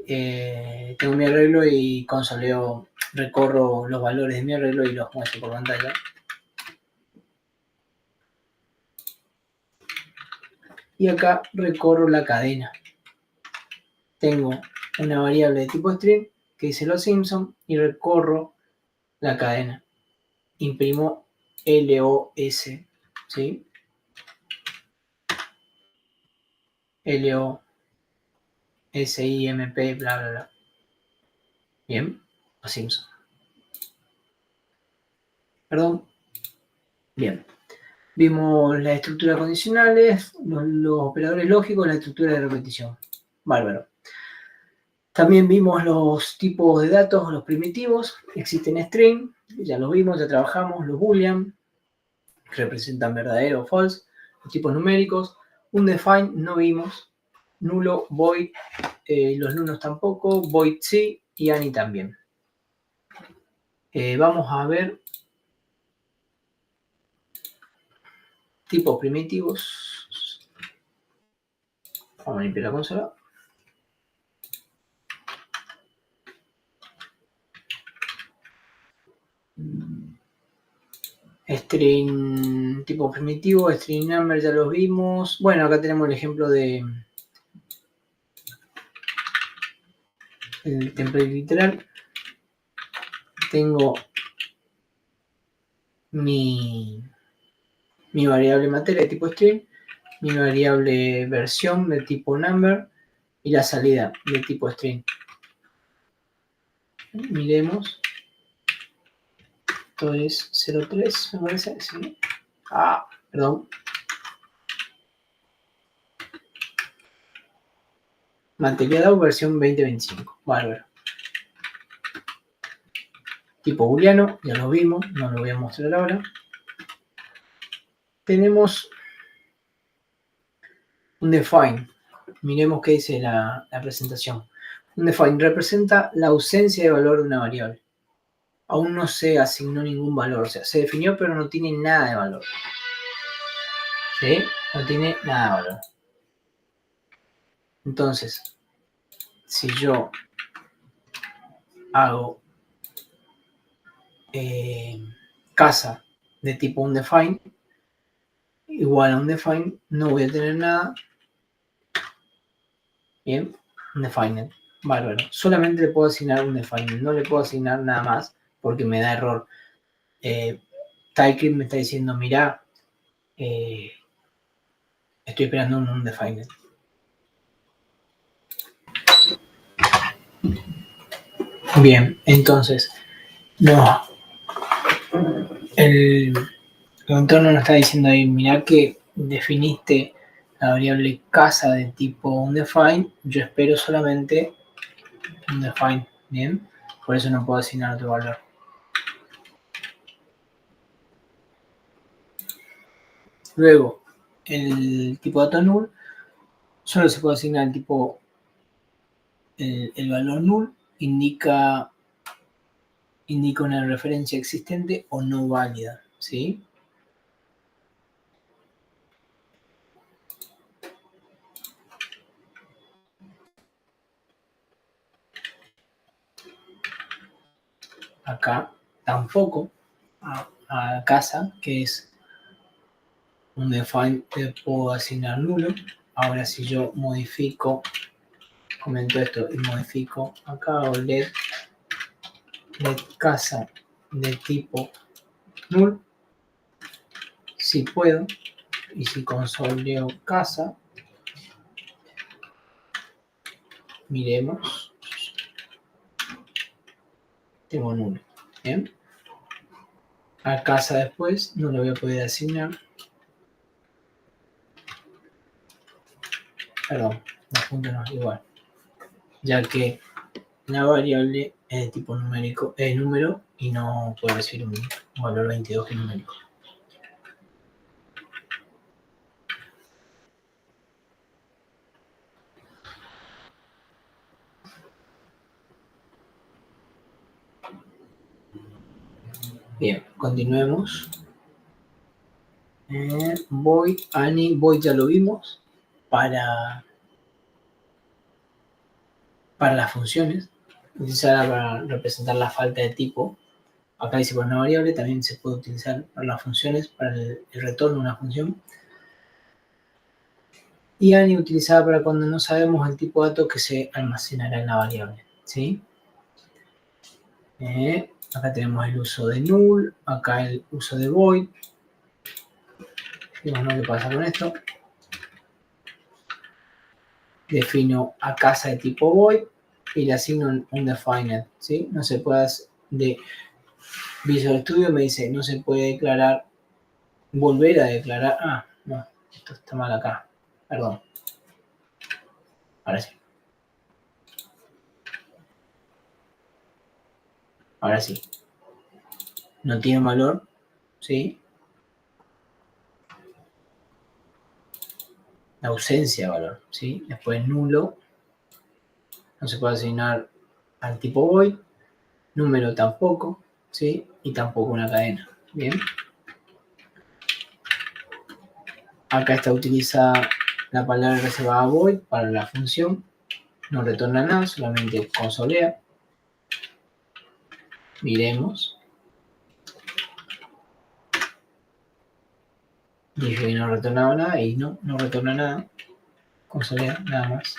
Y consoleo, recorro los valores de mi arreglo y los muestro por pantalla. Y acá recorro la cadena. Tengo una variable de tipo string que dice los Simpson y recorro la cadena. Imprimo LOS, ¿sí? LOSIMP, bla, bla, bla. Bien, los Simpson. Perdón. Bien. Vimos las estructuras condicionales, los operadores lógicos, la estructura de repetición. Bárbaro. También vimos los tipos de datos, los primitivos. Existen string, ya los vimos, ya trabajamos. Los boolean, que representan verdadero o false. Los tipos numéricos. Undefined no vimos. Nulo, void, los nulos tampoco. Void sí y any también. Vamos a ver tipos primitivos. Vamos a limpiar la consola. String tipo primitivo, string number ya los vimos. Bueno, acá tenemos el ejemplo de el template literal. Tengo mi variable materia de tipo string, mi variable versión de tipo number y la salida de tipo string. Miremos. Esto es 03, me parece, ¿sí? Perdón. Materia DAO versión 2025. Bárbaro. Tipo booleano, ya lo vimos, no lo voy a mostrar ahora. Tenemos un define. Miremos qué dice la presentación. Un define representa la ausencia de valor de una variable. Aún no se asignó ningún valor. O sea, se definió pero no tiene nada de valor. ¿Sí? No tiene nada de valor. Entonces, si yo hago casa de tipo undefined igual a undefined, no voy a tener nada. Bien, undefined. Bárbaro. Solamente le puedo asignar undefined. No le puedo asignar nada más porque me da error. TypeScript me está diciendo, mira, estoy esperando un undefined. Bien, entonces, no. El entorno nos está diciendo ahí, mira que definiste la variable casa de tipo undefined, yo espero solamente undefined, bien, por eso no puedo asignar otro valor. Luego, el tipo data null, solo se puede asignar el tipo, el valor null, indica una referencia existente o no válida, ¿sí? Acá tampoco a casa, que es un define, le puedo asignar nulo. Ahora si yo modifico, comento esto y modifico acá o let casa de tipo null, si puedo, y si consoleo casa, miremos, tengo nulo. Bien, a casa después no le voy a poder asignar, perdón, los puntos no es igual, ya que la variable es de tipo numérico, es número y no puedo recibir un valor 22 que es numérico. Bien, continuemos. Void, Ani, void ya lo vimos para las funciones, utilizarla para representar la falta de tipo. Acá dice por una variable, también se puede utilizar para las funciones, para el retorno de una función. Y Ani utilizada para cuando no sabemos el tipo de datos que se almacenará en la variable, ¿sí? Acá tenemos el uso de null, acá el uso de void. Fíjate qué pasa con esto. Defino a casa de tipo void y le asigno un undefined, ¿sí? No se puede de Visual Studio me dice no se puede declarar, volver a declarar. Ah, no, esto está mal acá. Perdón. Ahora sí. Ahora sí. No tiene valor, ¿sí? La ausencia de valor, ¿sí? Después nulo. No se puede asignar al tipo void. Número tampoco, ¿sí? Y tampoco una cadena. Bien. Acá está utiliza la palabra reservada void para la función. No retorna nada, solamente consolea. Miremos. Dije que no retornaba nada y no retorna nada. Consolea, nada más.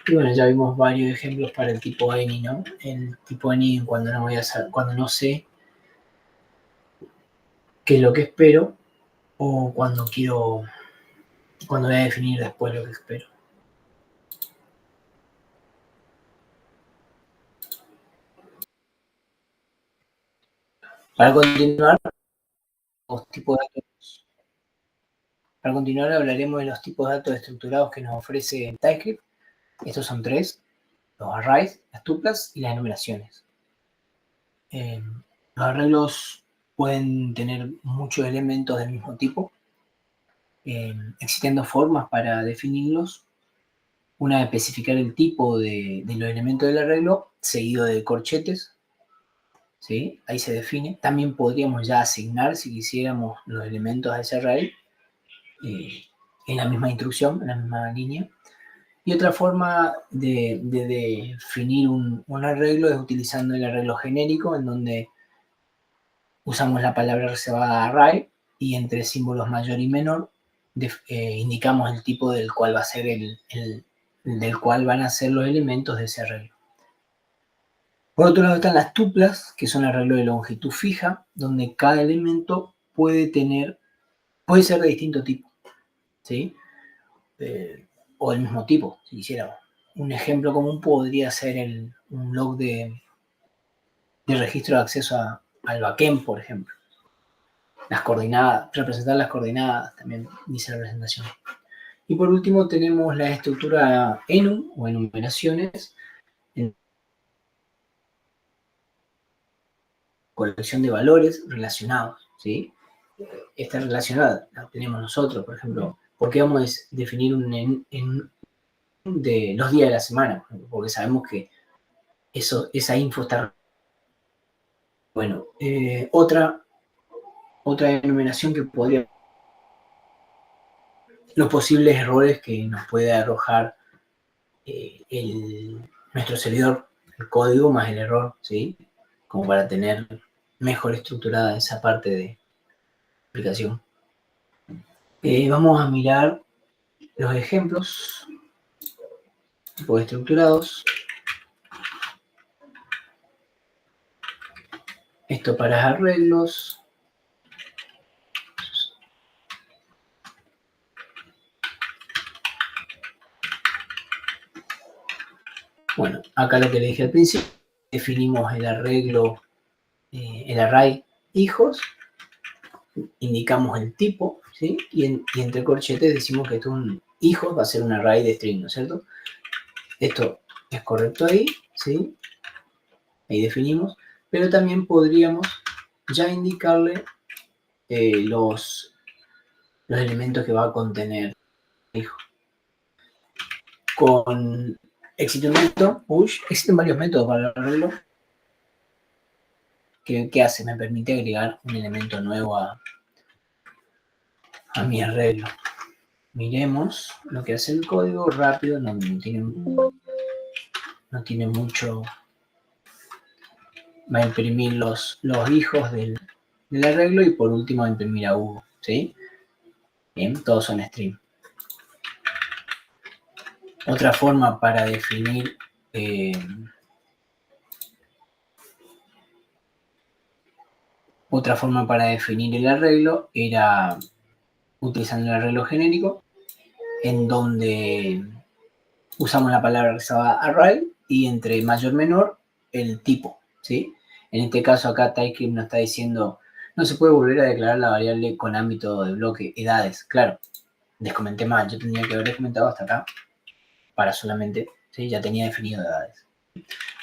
Y bueno, ya vimos varios ejemplos para el tipo any, ¿no? El tipo any cuando no voy a hacer, cuando no sé qué es lo que espero o cuando voy a definir después lo que espero. Para continuar, los tipos de datos. Para continuar hablaremos de los tipos de datos estructurados que nos ofrece TypeScript. Estos son tres: los arrays, las tuplas y las enumeraciones. Los arreglos pueden tener muchos elementos del mismo tipo, existiendo formas para definirlos. Una, especificar el tipo de los elementos del arreglo, seguido de corchetes, ¿sí? Ahí se define. También podríamos ya asignar, si quisiéramos, los elementos a ese array en la misma instrucción, en la misma línea. Y otra forma de definir un arreglo es utilizando el arreglo genérico, en donde usamos la palabra reservada array y entre símbolos mayor y menor indicamos el tipo del cual va a ser del cual van a ser los elementos de ese arreglo. Por otro lado están las tuplas, que son arreglos de longitud fija, donde cada elemento puede ser de distinto tipo, ¿sí? O del mismo tipo, si quisiéramos. Un ejemplo común podría ser un log de registro de acceso al backend, por ejemplo. Las coordenadas, representar las coordenadas, también dice la presentación. Y por último tenemos la estructura enum o enumeraciones, en colección de valores relacionados, ¿sí? Esta relacionada la tenemos nosotros, por ejemplo, ¿por qué vamos a definir un de los días de la semana? Porque sabemos que esa info está. Bueno, otra enumeración que podría, los posibles errores que nos puede arrojar nuestro servidor, el código más el error, ¿sí? Como para tener mejor estructurada esa parte de aplicación. Vamos a mirar los ejemplos, tipos estructurados. Esto para arreglos. Bueno, acá lo que le dije al principio, definimos el arreglo, el array hijos, indicamos el tipo, ¿sí? Y entre corchetes decimos que esto es un hijo, va a ser un array de string, ¿no es cierto? Esto es correcto ahí, ¿sí? Ahí definimos, pero también podríamos ya indicarle los elementos que va a contener el hijo. Existe un método, push, existen varios métodos para el arreglo. ¿Qué hace? Me permite agregar un elemento nuevo a mi arreglo. Miremos lo que hace el código rápido, no tiene mucho. Va a imprimir los hijos del arreglo y por último va a imprimir a Hugo, ¿sí? Bien, todos son string. Otra forma para definir el arreglo era utilizando el arreglo genérico, en donde usamos la palabra reservada array y entre mayor menor el tipo, ¿sí? En este caso acá TypeScript nos está diciendo no se puede volver a declarar la variable con ámbito de bloque edades. Claro, descomenté mal, yo tendría que haber descomentado hasta acá para solamente, ¿sí? Ya tenía definido edades.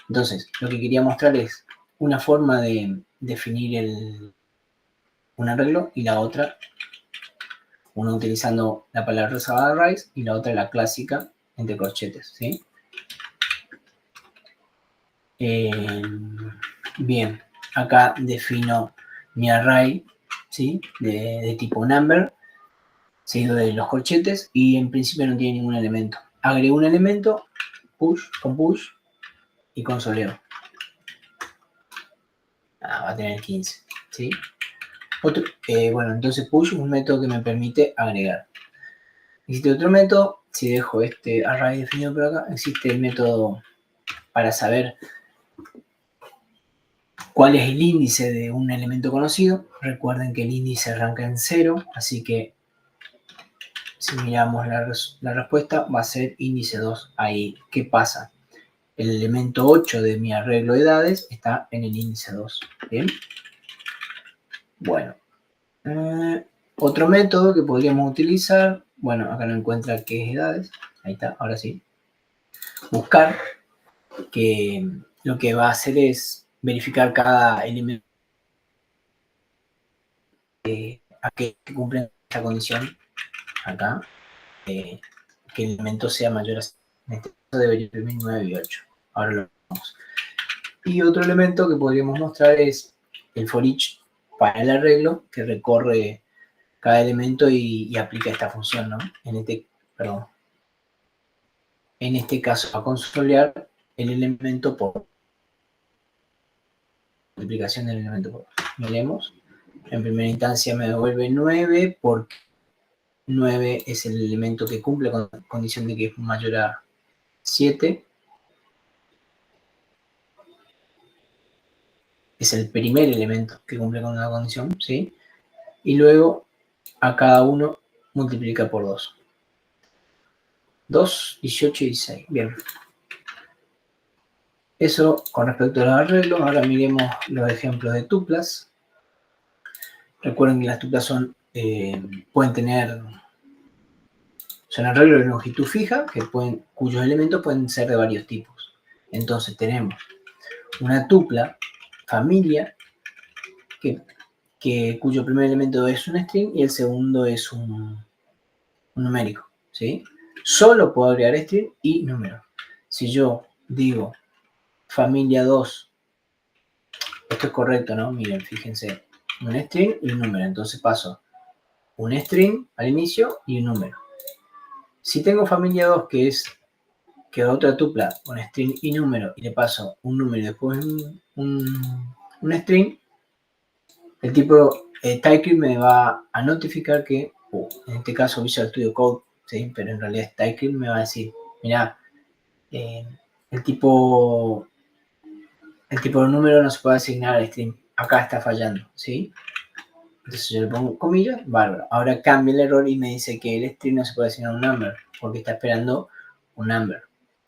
Entonces, lo que quería mostrar es una forma de definir un arreglo y la otra, una utilizando la palabra reservada arrays y la otra la clásica entre corchetes, ¿sí? Bien, acá defino mi array, ¿sí? de tipo number, seguido de los corchetes, y en principio no tiene ningún elemento. Agrego un elemento, push y consoleo. Va a tener 15, ¿sí? Bueno, entonces push es un método que me permite agregar. Existe otro método, si dejo este array definido por acá, existe el método para saber cuál es el índice de un elemento conocido. Recuerden que el índice arranca en 0, así que si miramos la respuesta va a ser índice 2. Ahí, ¿qué pasa? El elemento 8 de mi arreglo de edades está en el índice 2. ¿Bien? Bueno. Otro método que podríamos utilizar, bueno, acá no encuentra qué es edades. Ahí está, ahora sí. Buscar, que lo que va a hacer es verificar cada elemento a que cumple esta condición acá, que el elemento sea mayor a 0. En este caso debería imprimir 9 y 8. Ahora lo vemos. Y otro elemento que podríamos mostrar es el for each para el arreglo, que recorre cada elemento y aplica esta función, ¿no? En este caso, va a consolear el elemento por multiplicación del elemento por 2. Miremos. En primera instancia me devuelve 9 porque 9 es el elemento que cumple con la condición de que es mayor a 7. Es el primer elemento que cumple con la condición, ¿sí? Y luego a cada uno multiplica por 2. 2, 18 y 16. Bien. Eso con respecto a los arreglos. Ahora miremos los ejemplos de tuplas. Recuerden que las tuplas pueden tener, son arreglos de longitud fija, cuyos elementos pueden ser de varios tipos. Entonces tenemos una tupla familia cuyo primer elemento es un string y el segundo es un numérico, ¿sí? Solo puedo agregar string y número. Si yo digo familia 2, esto es correcto, ¿no? Miren, fíjense, un string y un número. Entonces paso un string al inicio y un número. Si tengo familia 2, que otra tupla con string y número, y le paso un número y después un string, el tipo TypeScript me va a notificar que, en este caso Visual Studio Code, ¿sí? Pero en realidad TypeScript me va a decir, mira, el tipo de número no se puede asignar al string, acá está fallando, ¿sí? Entonces yo le pongo comillas, bárbaro. Ahora cambia el error y me dice que el string no se puede asignar un number, porque está esperando un number.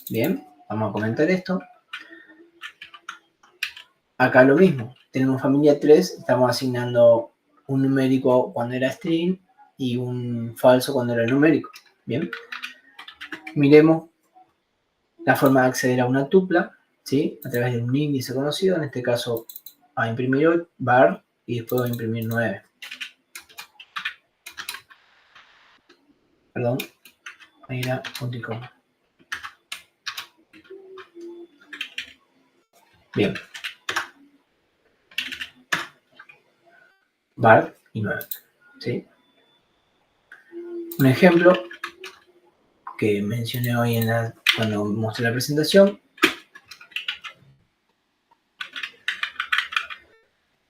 Bien, vamos a comentar esto. Acá lo mismo, tenemos familia 3, estamos asignando un numérico cuando era string y un falso cuando era numérico. Bien, miremos la forma de acceder a una tupla, ¿sí? A través de un índice conocido, en este caso va a imprimir var y después va a imprimir 9. Perdón, ahí era punto y coma. Bien. Var y 9, ¿sí? Un ejemplo que mencioné hoy cuando mostré la presentación.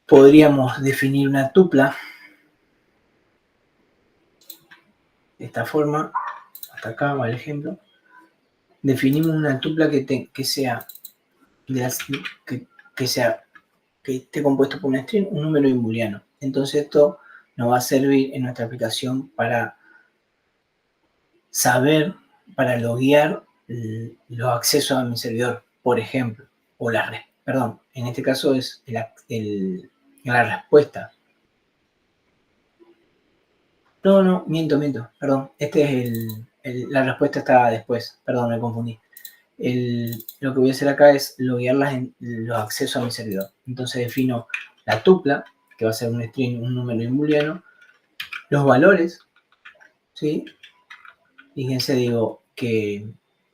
Podríamos definir una tupla de esta forma. Hasta acá va el ejemplo. Definimos una tupla que sea que esté compuesto por un string, un número y un booleano. Entonces esto nos va a servir en nuestra aplicación para saber, para loguear los accesos a mi servidor, por ejemplo, o en este caso es la respuesta. No, miento, perdón, la respuesta está después, perdón, me confundí. Lo que voy a hacer acá es loguear los accesos a mi servidor. Entonces defino la tupla, que va a ser un string, un número y un booleano, los valores, ¿sí? Fíjense, digo que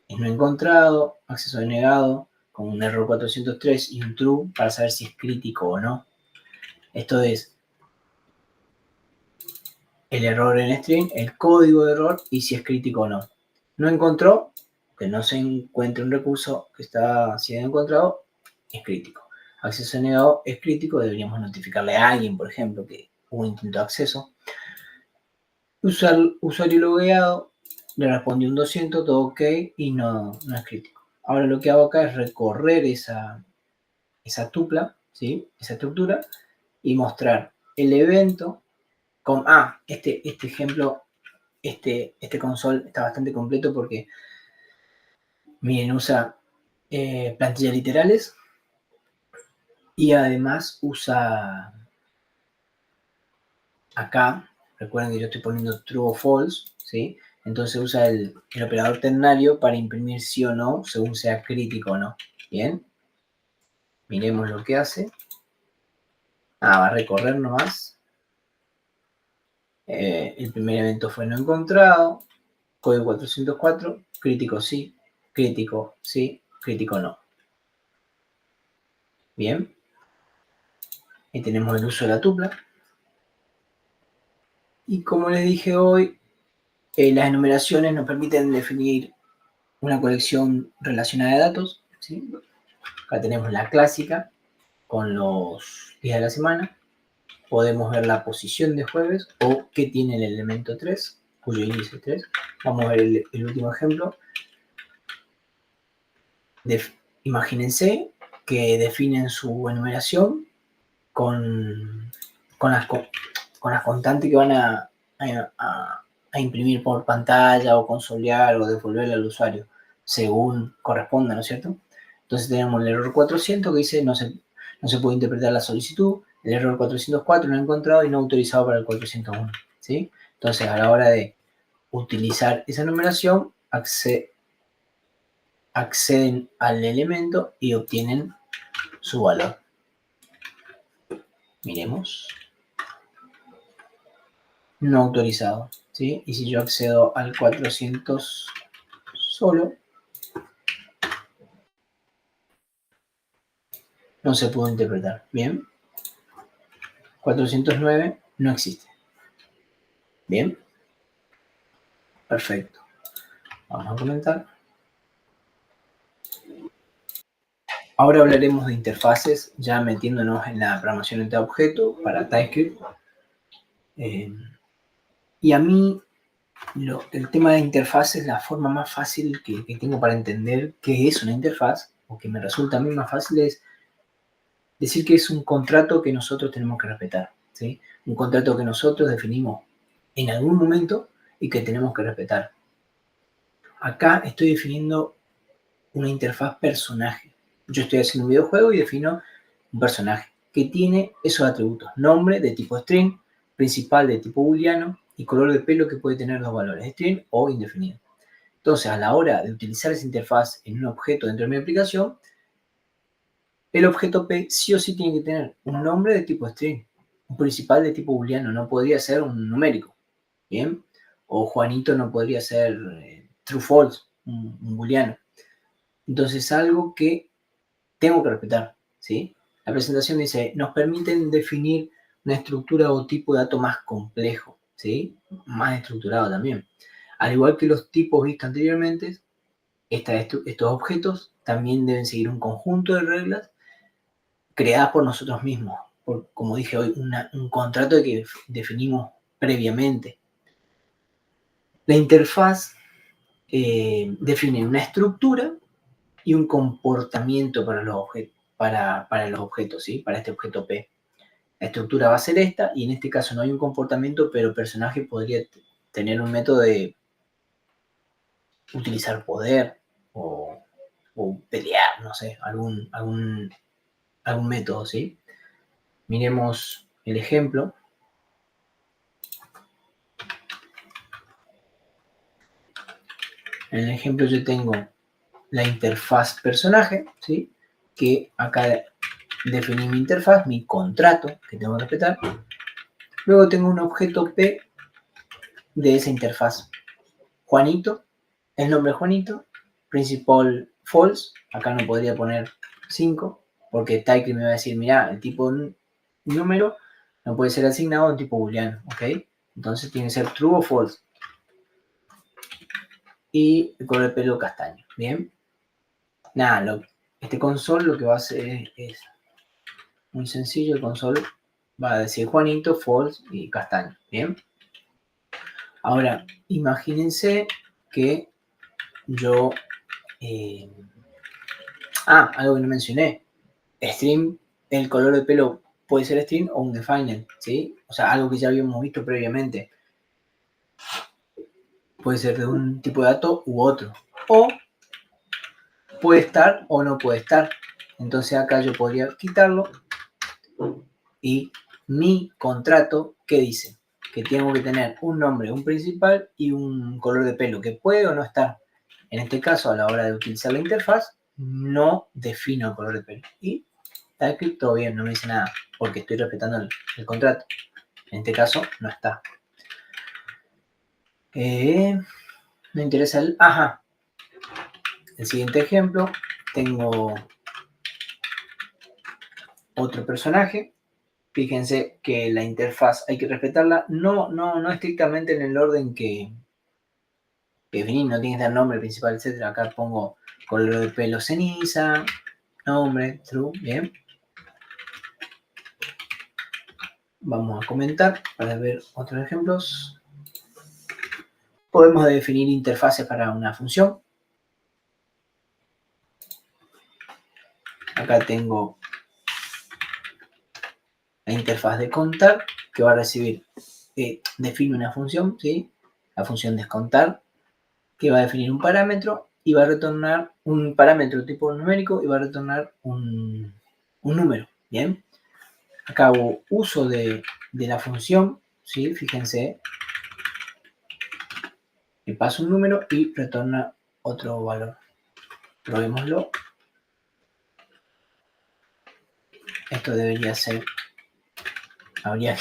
es no encontrado, acceso denegado, con un error 403 y un true para saber si es crítico o no. Esto es el error en string, el código de error y si es crítico o no. No encontró, que no se encuentre un recurso que está siendo encontrado, es crítico. Acceso denegado es crítico, deberíamos notificarle a alguien, por ejemplo, que hubo intento de acceso. Usuario logueado, le respondió un 200, todo ok, y no es crítico. Ahora lo que hago acá es recorrer esa tupla, ¿sí? Esa estructura, y mostrar el evento con... este ejemplo, este console está bastante completo porque, miren, usa plantillas literales y además usa acá, recuerden que yo estoy poniendo true o false, ¿sí? Entonces usa el operador ternario para imprimir sí o no, según sea crítico o no. Bien, miremos lo que hace. Va a recorrer nomás. El primer evento fue no encontrado, código 404, crítico sí, crítico no. Bien, y tenemos el uso de la tupla. Y como les dije hoy, las enumeraciones nos permiten definir una colección relacionada de datos, ¿sí? Acá tenemos la clásica con los días de la semana. Podemos ver la posición de jueves o qué tiene el elemento 3, cuyo índice es 3. Vamos a ver el último ejemplo. Imagínense que definen su enumeración con las constantes que van a imprimir por pantalla o consolear o devolverle al usuario según corresponda, ¿no es cierto? Entonces tenemos el error 400 que dice no se puede interpretar la solicitud, el error 404 no encontrado y no autorizado para el 401, ¿sí? Entonces a la hora de utilizar esa numeración acceden al elemento y obtienen su valor. Miremos. No autorizado, ¿sí? Y si yo accedo al 400 solo, no se pudo interpretar. Bien. 409 no existe. Bien. Perfecto. Vamos a comentar. Ahora hablaremos de interfaces, ya metiéndonos en la programación de objeto para TypeScript. Y a mí el tema de interfaz es la forma más fácil que tengo para entender qué es una interfaz, o que me resulta a mí más fácil es decir que es un contrato que nosotros tenemos que respetar, ¿sí? Un contrato que nosotros definimos en algún momento y que tenemos que respetar. Acá estoy definiendo una interfaz personaje. Yo estoy haciendo un videojuego y defino un personaje que tiene esos atributos: nombre de tipo string, principal de tipo booleano y color de pelo que puede tener dos valores, string o indefinido. Entonces, a la hora de utilizar esa interfaz en un objeto dentro de mi aplicación, el objeto P sí o sí tiene que tener un nombre de tipo string, un principal de tipo booleano, no podría ser un numérico, ¿bien? O Juanito no podría ser true false, un booleano. Entonces, algo que tengo que respetar, ¿sí? La presentación dice, nos permiten definir una estructura o tipo de dato más complejo, ¿sí? Más estructurado también. Al igual que los tipos vistos anteriormente, estos objetos también deben seguir un conjunto de reglas creadas por nosotros mismos, como dije hoy, un contrato que definimos previamente. La interfaz define una estructura y un comportamiento para los objetos, ¿sí? Para este objeto P. La estructura va a ser esta, y en este caso no hay un comportamiento, pero el personaje podría tener un método de utilizar poder o pelear, no sé, algún método, ¿sí? Miremos el ejemplo. En el ejemplo yo tengo la interfaz personaje, ¿sí? Que acá definí mi interfaz, mi contrato que tengo que respetar. Luego tengo un objeto P de esa interfaz. Juanito, el nombre Juanito, principal false, acá no podría poner 5, porque TypeScript me va a decir, mira, el tipo número no puede ser asignado a un tipo booleano, ¿ok? Entonces tiene que ser true o false. Y el color de pelo castaño, ¿bien? Nada, este console lo que va a hacer es muy sencillo. El console va a decir Juanito, false y castaño, ¿bien? Ahora, imagínense que yo... algo que no mencioné. String, el color de pelo puede ser string o un defined, ¿sí? O sea, algo que ya habíamos visto previamente. Puede ser de un tipo de dato u otro. O puede estar o no puede estar. Entonces acá yo podría quitarlo y mi contrato, ¿qué dice? Que tengo que tener un nombre, un principal y un color de pelo que puede o no estar. En este caso, a la hora de utilizar la interfaz, no defino el color de pelo. Y TypeScript todo bien, no me dice nada, porque estoy respetando el contrato. En este caso, no está. Me interesa el... El siguiente ejemplo, tengo otro personaje. Fíjense que la interfaz hay que respetarla, no estrictamente en el orden que definí, no tiene que dar nombre principal, etc. Acá pongo color de pelo ceniza, nombre, true, bien. Vamos a comentar para ver otros ejemplos. Podemos definir interfaces para una función. Acá tengo la interfaz de contar, que va a recibir, define una función, ¿sí? La función descontar, que va a definir un parámetro y va a retornar un parámetro tipo numérico y va a retornar un número, ¿bien? Acá hago uso de la función, ¿sí? Fíjense, le paso un número y retorna otro valor. Probémoslo. Esto debería ser, habría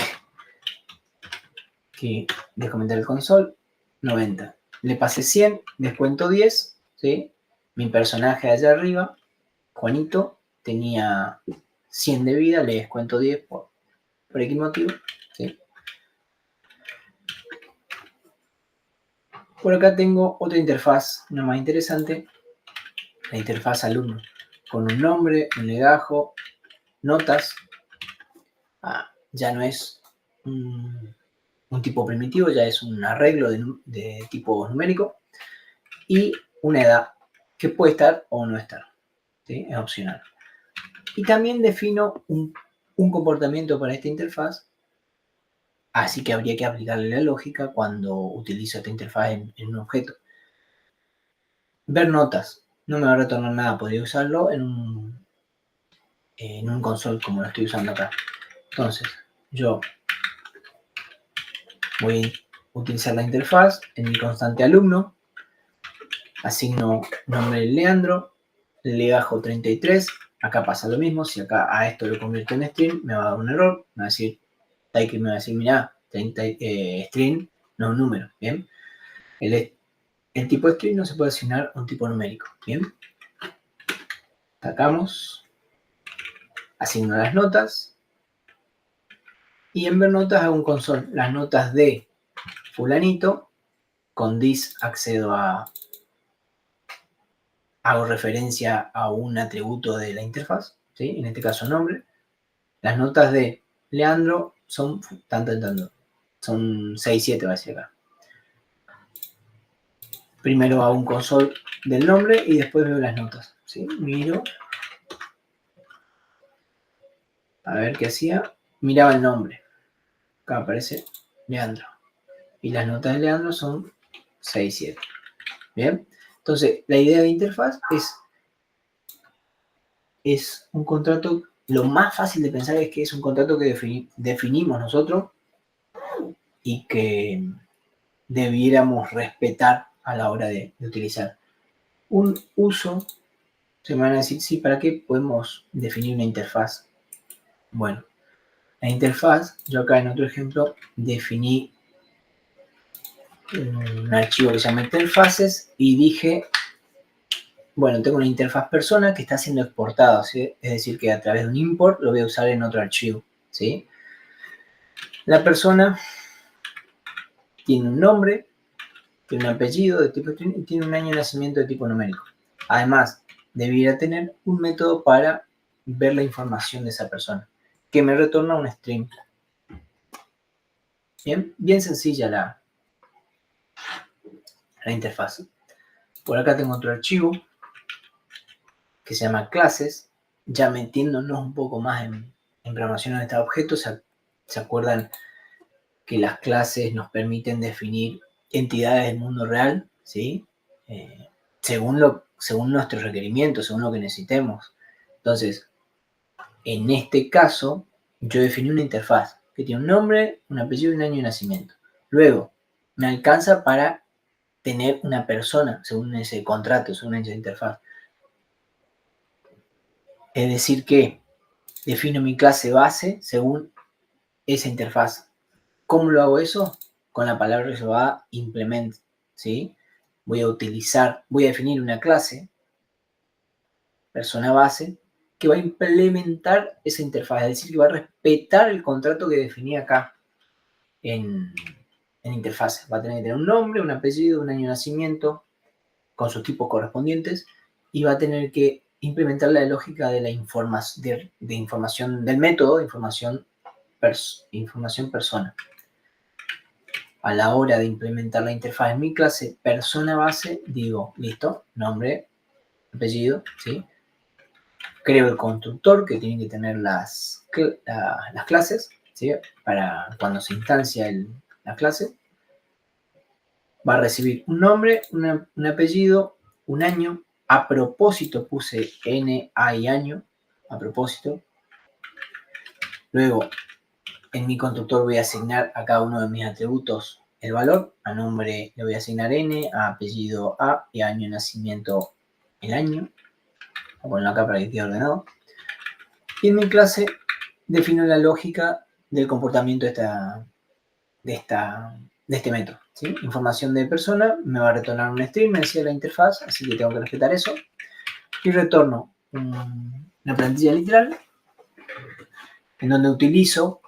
que descomentar el console, 90. Le pasé 100, descuento 10, ¿sí? Mi personaje allá arriba, Juanito, tenía 100 de vida, le descuento 10 por X motivo, ¿sí? Por acá tengo otra interfaz, una más interesante, la interfaz alumno, con un nombre, un legajo, notas. Ya no es un tipo primitivo, ya es un arreglo de tipo numérico, y una edad que puede estar o no estar, ¿sí? Es opcional. Y también defino un comportamiento para esta interfaz, así que habría que aplicarle la lógica cuando utilizo esta interfaz en un objeto. Ver notas, no me va a retornar nada, podría usarlo en un console como lo estoy usando acá. Entonces, yo voy a utilizar la interfaz en mi constante alumno, asigno nombre Leandro, legajo 33, acá pasa lo mismo, si acá a esto lo convierto en string, me va a dar un error, me va a decir, TypeScript me va a decir, mira, string no es un número, ¿bien? El tipo string no se puede asignar a un tipo numérico, ¿bien? Sacamos, asigno las notas, y en ver notas hago un console, las notas de fulanito, con this accedo hago referencia a un atributo de la interfaz, ¿sí? En este caso nombre. Las notas de Leandro son tanto en tanto. Son 6, 7 va a decir acá. Primero hago un console del nombre y después veo las notas, ¿sí? Miro. A ver qué hacía. Miraba el nombre. Acá aparece Leandro. Y las notas de Leandro son 6, 7. Bien. Entonces, la idea de interfaz es un contrato. Lo más fácil de pensar es que es un contrato que definimos nosotros y que debiéramos respetar a la hora de utilizar. Un uso, se me van a decir, sí, ¿para qué podemos definir una interfaz? Bueno, la interfaz, yo acá en otro ejemplo definí un archivo que se llama interfaces y dije, bueno, tengo una interfaz persona que está siendo exportada, ¿sí? Es decir, que a través de un import lo voy a usar en otro archivo, ¿sí? La persona tiene un nombre, tiene un apellido de tipo string y tiene un año de nacimiento de tipo numérico. Además, debiera tener un método para ver la información de esa persona, que me retorna un string. Bien sencilla la interfaz. Por acá tengo otro archivo que se llama clases, ya metiéndonos un poco más en programación de objetos. ¿Se acuerdan que las clases nos permiten definir entidades del mundo real? ¿Sí? Según nuestros requerimientos, según lo que necesitemos. Entonces, en este caso, yo definí una interfaz que tiene un nombre, un apellido y un año de nacimiento. Luego, me alcanza para tener una persona según ese contrato, según esa interfaz. Es decir que defino mi clase base según esa interfaz. ¿Cómo lo hago eso? Con la palabra reservada implement, ¿sí? Voy a definir una clase, persona base, que va a implementar esa interfaz, es decir, que va a respetar el contrato que definí acá en interfaz. Va a tener que tener un nombre, un apellido, un año de nacimiento, con sus tipos correspondientes, y va a tener que implementar la lógica de la información del método de información persona. A la hora de implementar la interfaz en mi clase persona base, digo, listo, nombre, apellido, ¿sí? Creo el constructor que tiene que tener las clases, ¿sí? Para cuando se instancia la clase. Va a recibir un nombre, un apellido, un año. A propósito puse N, A y año. A propósito. Luego, en mi constructor voy a asignar a cada uno de mis atributos el valor. A nombre le voy a asignar N, a apellido A y a año de nacimiento el año. Voy a ponerlo acá para que quede ordenado. Y en mi clase defino la lógica del comportamiento de este método, ¿sí? Información de persona, me va a retornar un string, me decía la interfaz, así que tengo que respetar eso. Y retorno una plantilla literal en donde utilizo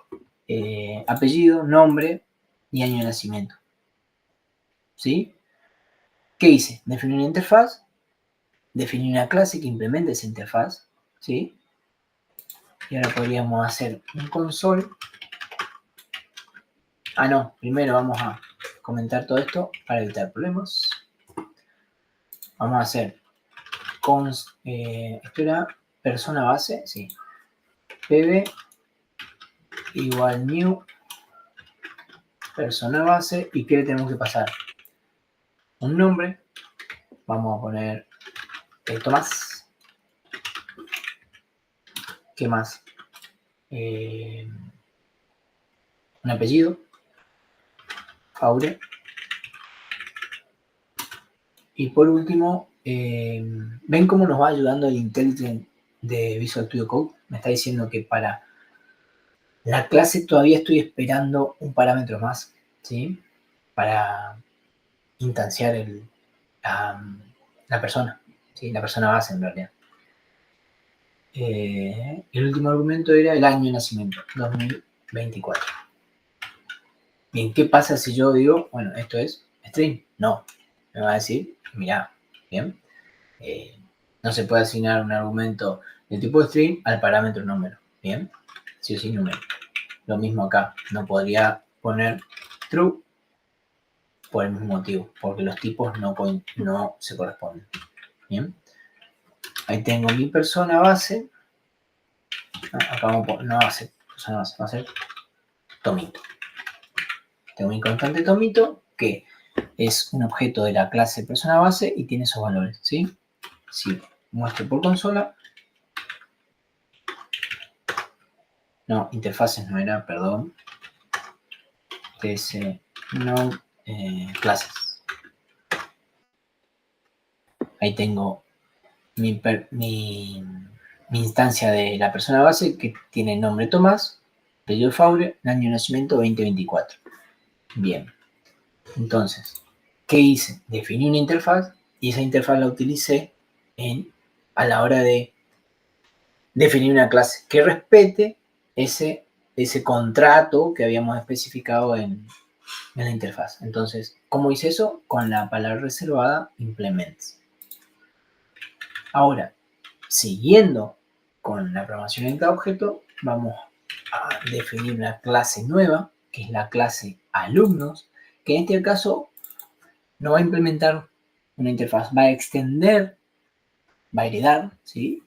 apellido, nombre y año de nacimiento. ¿Sí? ¿Qué hice? Definí una interfaz, definí una clase que implemente esa interfaz, ¿sí? Y ahora podríamos hacer un console. No, primero vamos a comentar todo esto para evitar problemas. Vamos a hacer esto era persona base, sí. pb igual new persona base. ¿Y qué le tenemos que pasar? Un nombre. Vamos a poner Tomás. ¿Qué más? Un apellido. Aure. Y por último, ¿ven cómo nos va ayudando el IntelliJ de Visual Studio Code? Me está diciendo que para la clase todavía estoy esperando un parámetro más, ¿sí? Para instanciar la persona, ¿sí? La persona base en realidad. El último argumento era el año de nacimiento, 2024. Bien, ¿qué pasa si yo digo, bueno, esto es string? No, me va a decir, mira, bien, no se puede asignar un argumento de tipo string al parámetro número, bien, sí o sí número. Lo mismo acá, no podría poner true por el mismo motivo, porque los tipos no se corresponden, bien. Ahí tengo mi persona base, acá vamos a poner, no va a ser persona base, va a ser tomito. Tengo mi constante tomito que es un objeto de la clase persona base y tiene esos valores, ¿sí? Si muestro por consola, no, interfaces no era, perdón, ts no clases. Ahí tengo mi instancia de la persona base que tiene nombre Tomás, apellido Faure, año de nacimiento 2024. Bien, entonces, ¿qué hice? Definí una interfaz y esa interfaz la utilicé a la hora de definir una clase que respete ese contrato que habíamos especificado en la interfaz. Entonces, ¿cómo hice eso? Con la palabra reservada implements. Ahora, siguiendo con la programación orientada a objeto, vamos a definir una clase nueva, que es la clase alumnos, que en este caso no va a implementar una interfaz, va a extender, va a heredar, ¿sí?,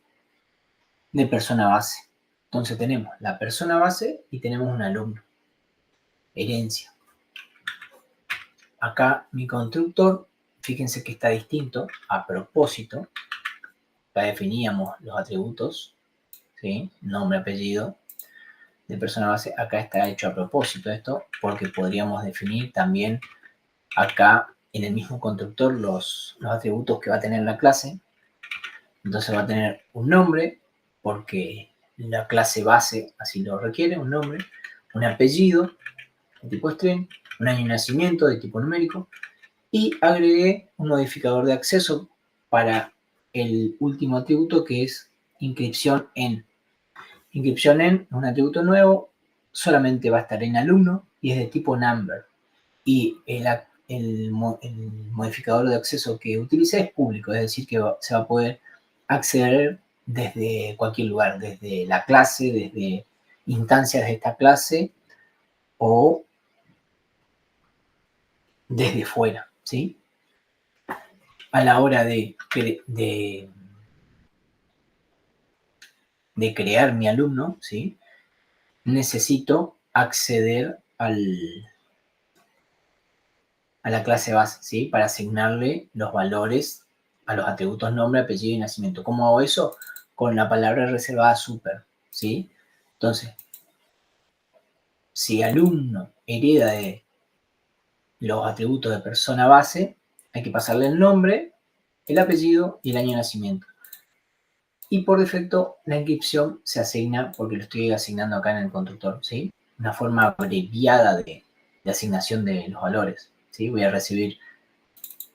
de persona base. Entonces tenemos la persona base y tenemos un alumno. Herencia. Acá mi constructor, fíjense que está distinto a propósito. Ya definíamos los atributos, ¿sí?, nombre, apellido, de persona base. Acá está hecho a propósito esto, porque podríamos definir también acá en el mismo constructor los atributos que va a tener la clase. Entonces va a tener un nombre, porque la clase base así lo requiere, un nombre, un apellido de tipo string, un año de nacimiento de tipo numérico, y agregué un modificador de acceso para el último atributo, que es inscripción en. Inscripción en es un atributo nuevo, solamente va a estar en alumno y es de tipo number. Y el modificador de acceso que utilicé es público, es decir, que se va a poder acceder desde cualquier lugar, desde la clase, desde instancias de esta clase o desde fuera, ¿sí? A la hora de crear mi alumno, ¿sí?, necesito acceder a la clase base, ¿sí?, para asignarle los valores a los atributos nombre, apellido y nacimiento. ¿Cómo hago eso? Con la palabra reservada super, ¿sí? Entonces, si alumno hereda de los atributos de persona base, hay que pasarle el nombre, el apellido y el año de nacimiento. Y por defecto la inscripción se asigna, porque lo estoy asignando acá en el constructor, ¿sí?, una forma abreviada de asignación de los valores, ¿sí? Voy a recibir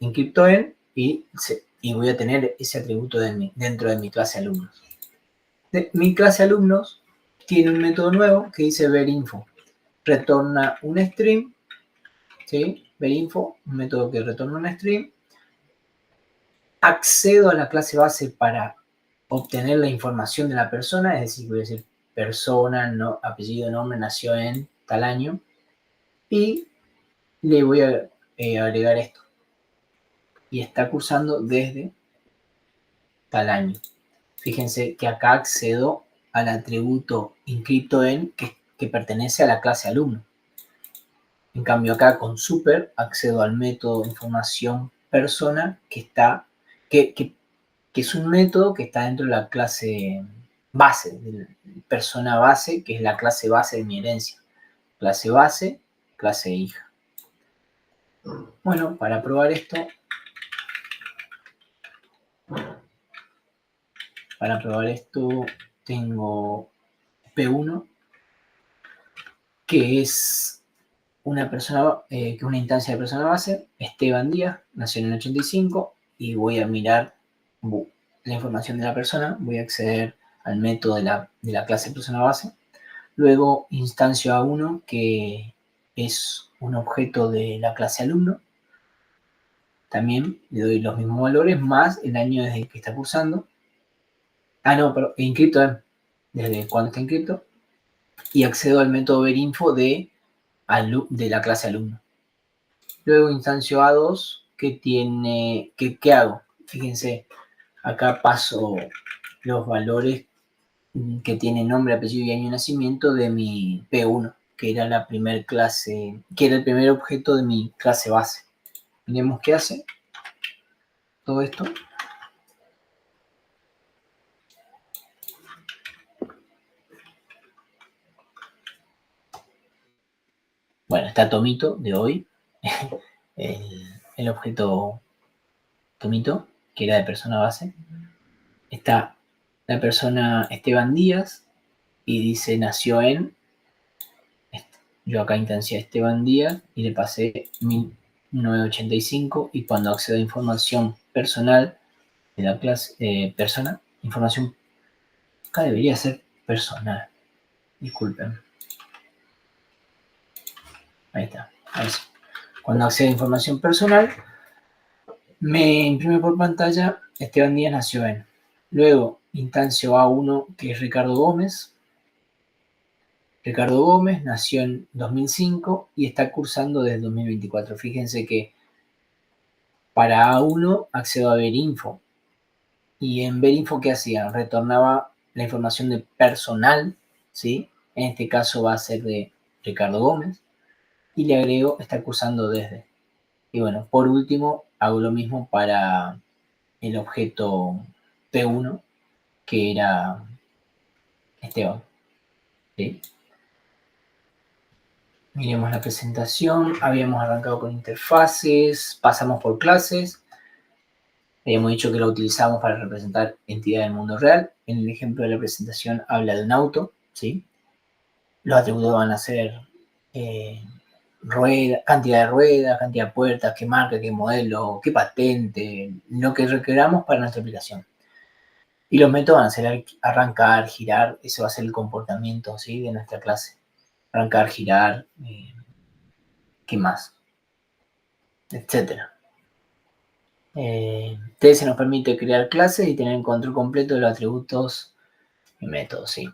inscripto en y voy a tener ese atributo dentro de mi clase alumnos. Mi clase alumnos tiene un método nuevo que dice verinfo. Retorna un string, ¿sí?, verinfo, un método que retorna un string. Accedo a la clase base para obtener la información de la persona, es decir, voy a decir persona, no, apellido, nombre, nació en tal año, y le voy a agregar esto. Y está cursando desde tal año. Fíjense que acá accedo al atributo inscripto en que pertenece a la clase alumno. En cambio acá con super accedo al método información persona que es un método que está dentro de la clase base, de persona base, que es la clase base de mi herencia. Clase base, clase hija. Bueno, para probar esto, tengo P1, que es una instancia de persona base, Esteban Díaz, nació en el 85, y voy a mirar la información de la persona, voy a acceder al método de la clase persona base. Luego instancio a 1, que es un objeto de la clase alumno. También le doy los mismos valores más el año desde el que está cursando. No, pero inscrito desde cuando está inscrito. Y accedo al método verinfo de la clase alumno. Luego instancio A2 que tiene, ¿qué hago? Fíjense, acá paso los valores que tienen nombre, apellido y año de nacimiento de mi P1, que era la primer clase, que era el primer objeto de mi clase base. Miremos qué hace todo esto. Bueno, está Tomito de hoy, el objeto Tomito, que era de persona base. Está la persona Esteban Díaz y dice nació en, yo acá instancié Esteban Díaz y le pasé 1985 y cuando accedo a información personal de la clase persona, información, acá debería ser personal, disculpen. Ahí está, ahí sí. Cuando accedo a información personal, me imprime por pantalla Esteban Díaz nació en. Luego, instancio A1, que es Ricardo Gómez. Ricardo Gómez nació en 2005 y está cursando desde 2024. Fíjense que para A1 accedo a Verinfo. Y en Verinfo, ¿qué hacía? Retornaba la información de personal, ¿sí? En este caso va a ser de Ricardo Gómez. Y le agrego, está cursando desde. Y bueno, por último, hago lo mismo para el objeto P1, que era Esteban. ¿Sí? Miremos la presentación. Habíamos arrancado con interfaces, pasamos por clases. Habíamos dicho que lo utilizamos para representar entidades del mundo real. En el ejemplo de la presentación habla de un auto, ¿sí? Los atributos van a ser cantidad de ruedas, cantidad de puertas, qué marca, qué modelo, qué patente, lo que requeramos para nuestra aplicación. Y los métodos van a ser arrancar, girar, eso va a ser el comportamiento, ¿sí? De nuestra clase. Arrancar, girar, ¿qué más? Etcétera. TS nos permite crear clases y tener el control completo de los atributos y métodos, ¿sí?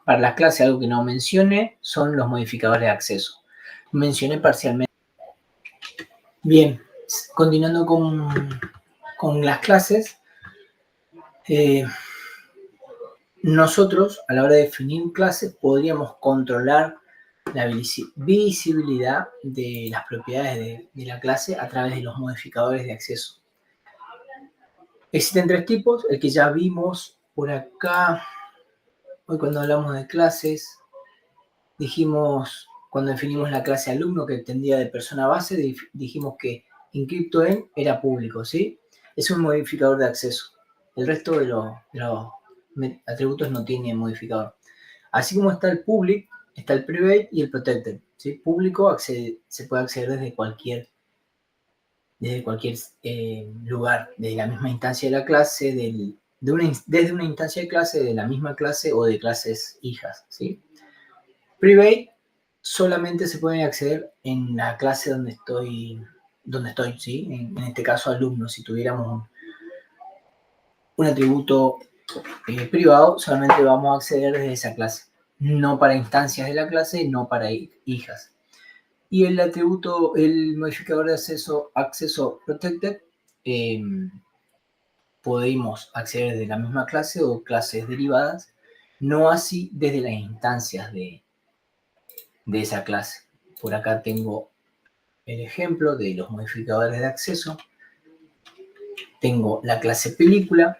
Para las clases algo que no mencioné son los modificadores de acceso. Mencioné parcialmente. Bien, continuando con las clases, nosotros a la hora de definir clases podríamos controlar la visibilidad de las propiedades de la clase a través de los modificadores de acceso. Existen tres tipos, el que ya vimos por acá. Hoy cuando hablamos de clases, dijimos, cuando definimos la clase alumno que entendía de persona base, dijimos que inscripto en era público, ¿sí? Es un modificador de acceso. El resto de los atributos no tiene modificador. Así como está el public, está el private y el protected, ¿sí? Público se puede acceder desde cualquier lugar, de la misma instancia de la clase, desde una instancia de clase, de la misma clase o de clases hijas, ¿sí? Private solamente se puede acceder en la clase donde estoy, ¿sí? En este caso, alumno. Si tuviéramos un atributo privado, solamente vamos a acceder desde esa clase. No para instancias de la clase, no para hijas. Y el atributo, el modificador de acceso protected, podemos acceder desde la misma clase o clases derivadas, no así desde las instancias de esa clase. Por acá tengo el ejemplo de los modificadores de acceso. Tengo la clase película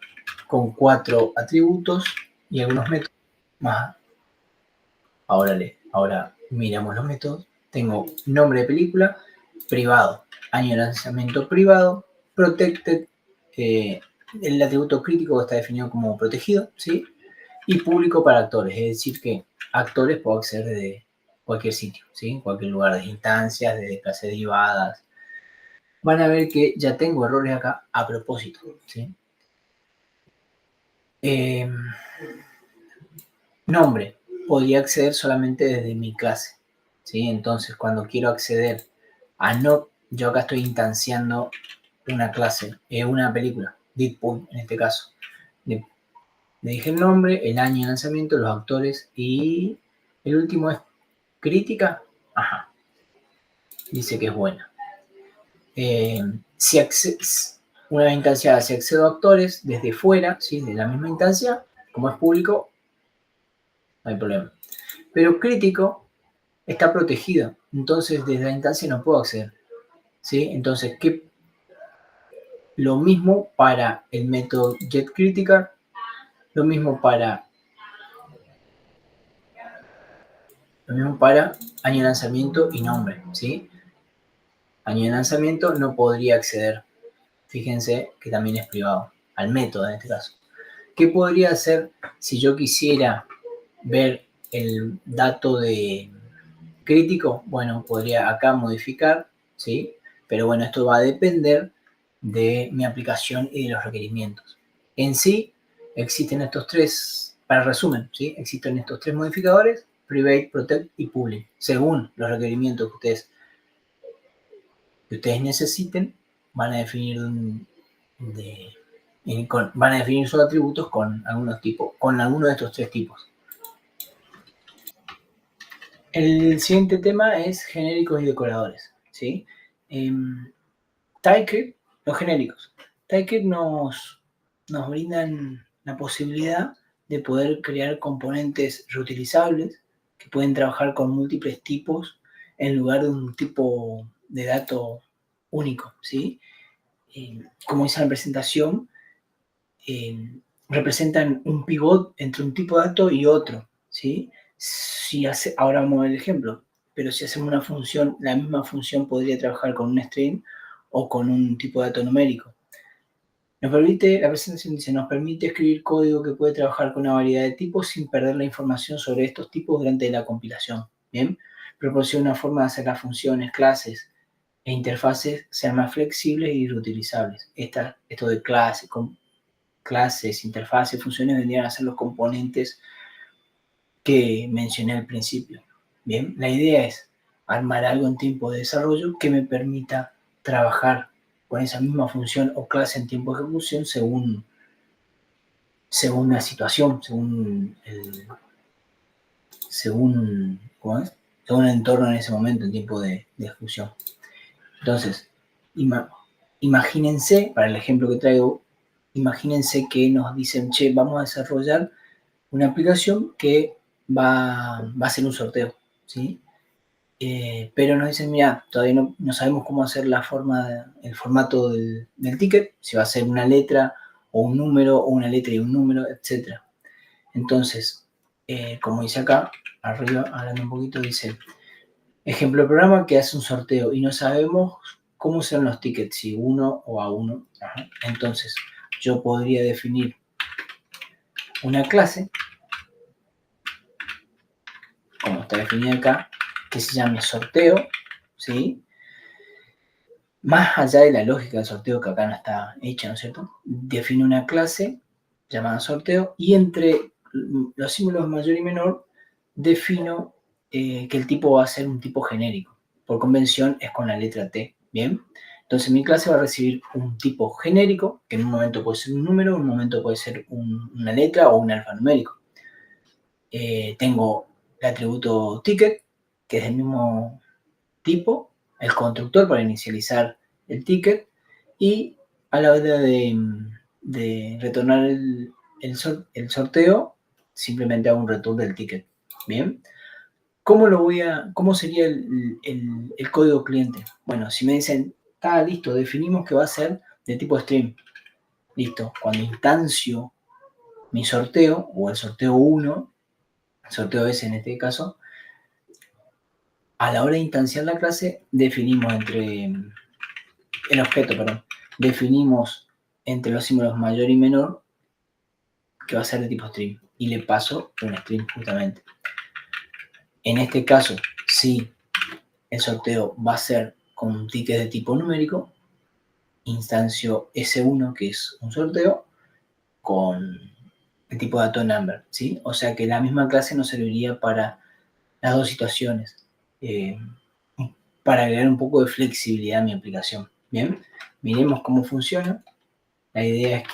con 4 atributos y algunos métodos más. Ahora miramos los métodos. Tengo nombre de película, privado, año de lanzamiento privado, protected, el atributo crítico está definido como protegido, ¿sí? Y público para actores, es decir que actores puedo acceder desde cualquier sitio, ¿sí? Cualquier lugar, de instancias, de clases derivadas. Van a ver que ya tengo errores acá a propósito, ¿sí? Nombre, podría acceder solamente desde mi clase. ¿sí? Entonces, cuando quiero acceder a no, yo acá estoy instanciando una clase, una película, Deadpool en este caso. Le dije el nombre, el año de lanzamiento, los actores y el último es crítica. Ajá, dice que es buena. Si una vez instanciada, si accedo a actores desde fuera, ¿sí? De la misma instancia, como es público, no hay problema. Pero crítico está protegido, entonces desde la instancia no puedo acceder, ¿sí? Entonces, lo mismo para el método getCritical, lo mismo para año de lanzamiento y nombre, ¿sí? Año de lanzamiento no podría acceder, fíjense que también es privado, al método en este caso. ¿Qué podría hacer si yo quisiera ver el dato de crítico? Bueno, podría acá modificar, ¿sí? Pero bueno, esto va a depender de mi aplicación y de los requerimientos. En sí, existen estos tres, para resumen, ¿sí? Existen estos tres modificadores: Private, Protect y Public. Según los requerimientos que ustedes necesiten, van a definir van a definir sus atributos con alguno de estos tres tipos. El siguiente tema es genéricos y decoradores, ¿sí? TypeScript, los genéricos. TypeScript nos brindan la posibilidad de poder crear componentes reutilizables que pueden trabajar con múltiples tipos en lugar de un tipo de dato único, ¿sí? Como dice la presentación, representan un pivot entre un tipo de dato y otro, ¿sí? Ahora vamos a ver el ejemplo, pero si hacemos una función, la misma función podría trabajar con un string o con un tipo de dato numérico. La presentación dice, nos permite escribir código que puede trabajar con una variedad de tipos sin perder la información sobre estos tipos durante la compilación. Bien, proporciona una forma de hacer las funciones, clases e interfaces sean más flexibles y reutilizables. Esto de clases, interfaces, funciones vendrían a ser los componentes que mencioné al principio. Bien, la idea es armar algo en tiempo de desarrollo que me permita trabajar con esa misma función o clase en tiempo de ejecución según la situación, según el entorno en ese momento en tiempo de ejecución. Entonces, imagínense, para el ejemplo que traigo, imagínense que nos dicen, che, vamos a desarrollar una aplicación que va a hacer un sorteo, ¿sí? Pero nos dicen, mira, todavía no sabemos cómo hacer el formato del ticket, si va a ser una letra o un número, o una letra y un número, etc. Entonces, como dice acá, arriba, hablando un poquito, dice, ejemplo de programa que hace un sorteo y no sabemos cómo serán los tickets, si uno o a uno. Ajá. Entonces, yo podría definir una clase, como está definida acá, que se llame sorteo, ¿sí? Más allá de la lógica del sorteo que acá no está hecha, ¿no es cierto? Define una clase llamada sorteo y entre los símbolos mayor y menor defino que el tipo va a ser un tipo genérico. Por convención es con la letra T, ¿bien? Entonces mi clase va a recibir un tipo genérico, que en un momento puede ser un número, en un momento puede ser una letra o un alfanumérico. Tengo el atributo ticket, que es del mismo tipo, el constructor para inicializar el ticket, y a la hora de retornar el sorteo, simplemente hago un return del ticket. Bien, ¿cómo sería el código cliente? Bueno, si me dicen, está listo, definimos que va a ser de tipo stream. Listo, cuando instancio mi sorteo, o el sorteo 1, el sorteo S en este caso, a la hora de instanciar la clase, definimos definimos entre los símbolos mayor y menor, que va a ser de tipo string, y le paso un string justamente. En este caso, si el sorteo va a ser con un ticket de tipo numérico, instancio S1, que es un sorteo, con el tipo de dato number, ¿sí? O sea que la misma clase nos serviría para las dos situaciones. para agregar un poco de flexibilidad a mi aplicación. Bien, miremos cómo funciona. La idea es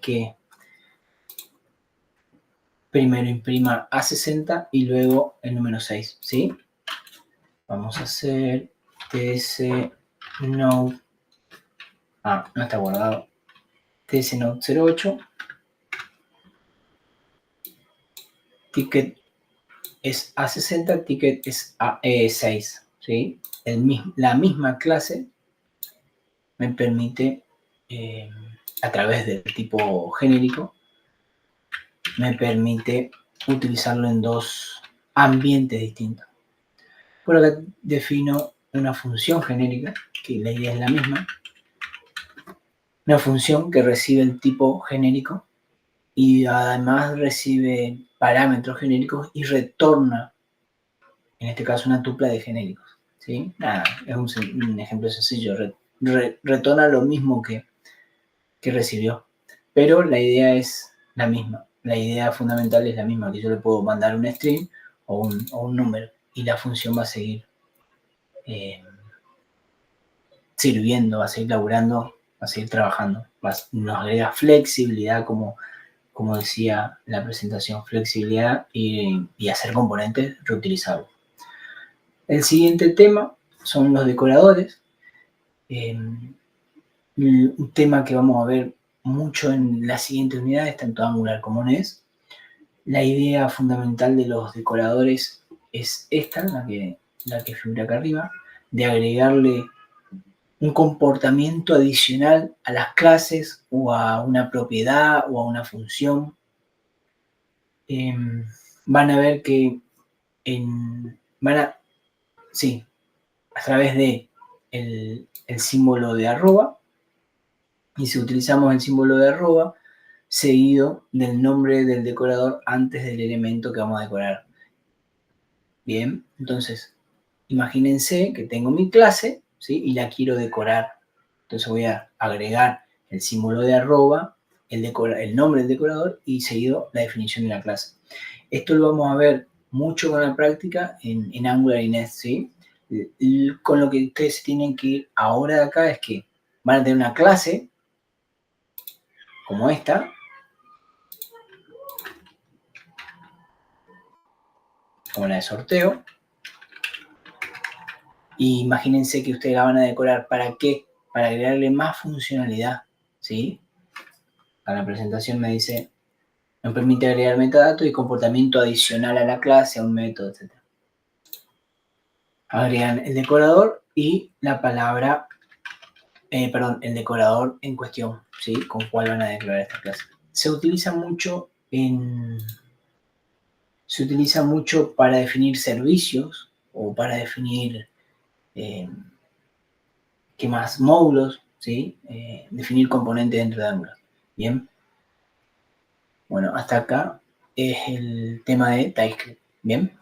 que primero imprima A60 y luego el número 6, ¿sí? Vamos a hacer ts node. No está guardado. ts node 08. Ticket es A60, ticket es A6, ¿sí? La misma clase me permite, a través del tipo genérico, me permite utilizarlo en dos ambientes distintos. Por acá defino una función genérica, que la idea es la misma, una función que recibe el tipo genérico y además recibe parámetros genéricos y retorna, en este caso, una tupla de genéricos, ¿sí? Nada, es un ejemplo sencillo, retorna lo mismo que recibió, pero la idea es la misma. La idea fundamental es la misma, que yo le puedo mandar un string o un número y la función va a seguir sirviendo, va a seguir laburando, va a seguir trabajando. Nos agrega flexibilidad, como decía la presentación, flexibilidad y hacer componentes reutilizables. El siguiente tema son los decoradores. Un tema que vamos a ver mucho en las siguientes unidades, tanto Angular como NES. La idea fundamental de los decoradores es esta, la que figura acá arriba, de agregarle un comportamiento adicional a las clases o a una propiedad o a una función. Van a ver que a través de el símbolo de arroba, y si utilizamos el símbolo de arroba seguido del nombre del decorador antes del elemento que vamos a decorar. Bien, entonces imagínense que tengo mi clase, ¿sí? Y la quiero decorar. Entonces voy a agregar el símbolo de arroba, el nombre del decorador y seguido la definición de la clase. Esto lo vamos a ver mucho con la práctica en Angular y NES, ¿sí? Con lo que ustedes tienen que ir ahora de acá es que van a tener una clase como esta, como la de sorteo, y imagínense que ustedes la van a decorar. ¿Para qué? Para agregarle más funcionalidad, ¿sí? A la presentación me dice, nos permite agregar metadatos y comportamiento adicional a la clase, a un método, etc. Agregan el decorador y la palabra, el decorador en cuestión, ¿sí? Con cuál van a declarar esta clase. Se utiliza mucho para definir servicios o para definir, ¿qué más? Módulos, ¿sí? Definir componentes dentro de Angular. Bien. Bueno, hasta acá es el tema de TypeScript. Bien.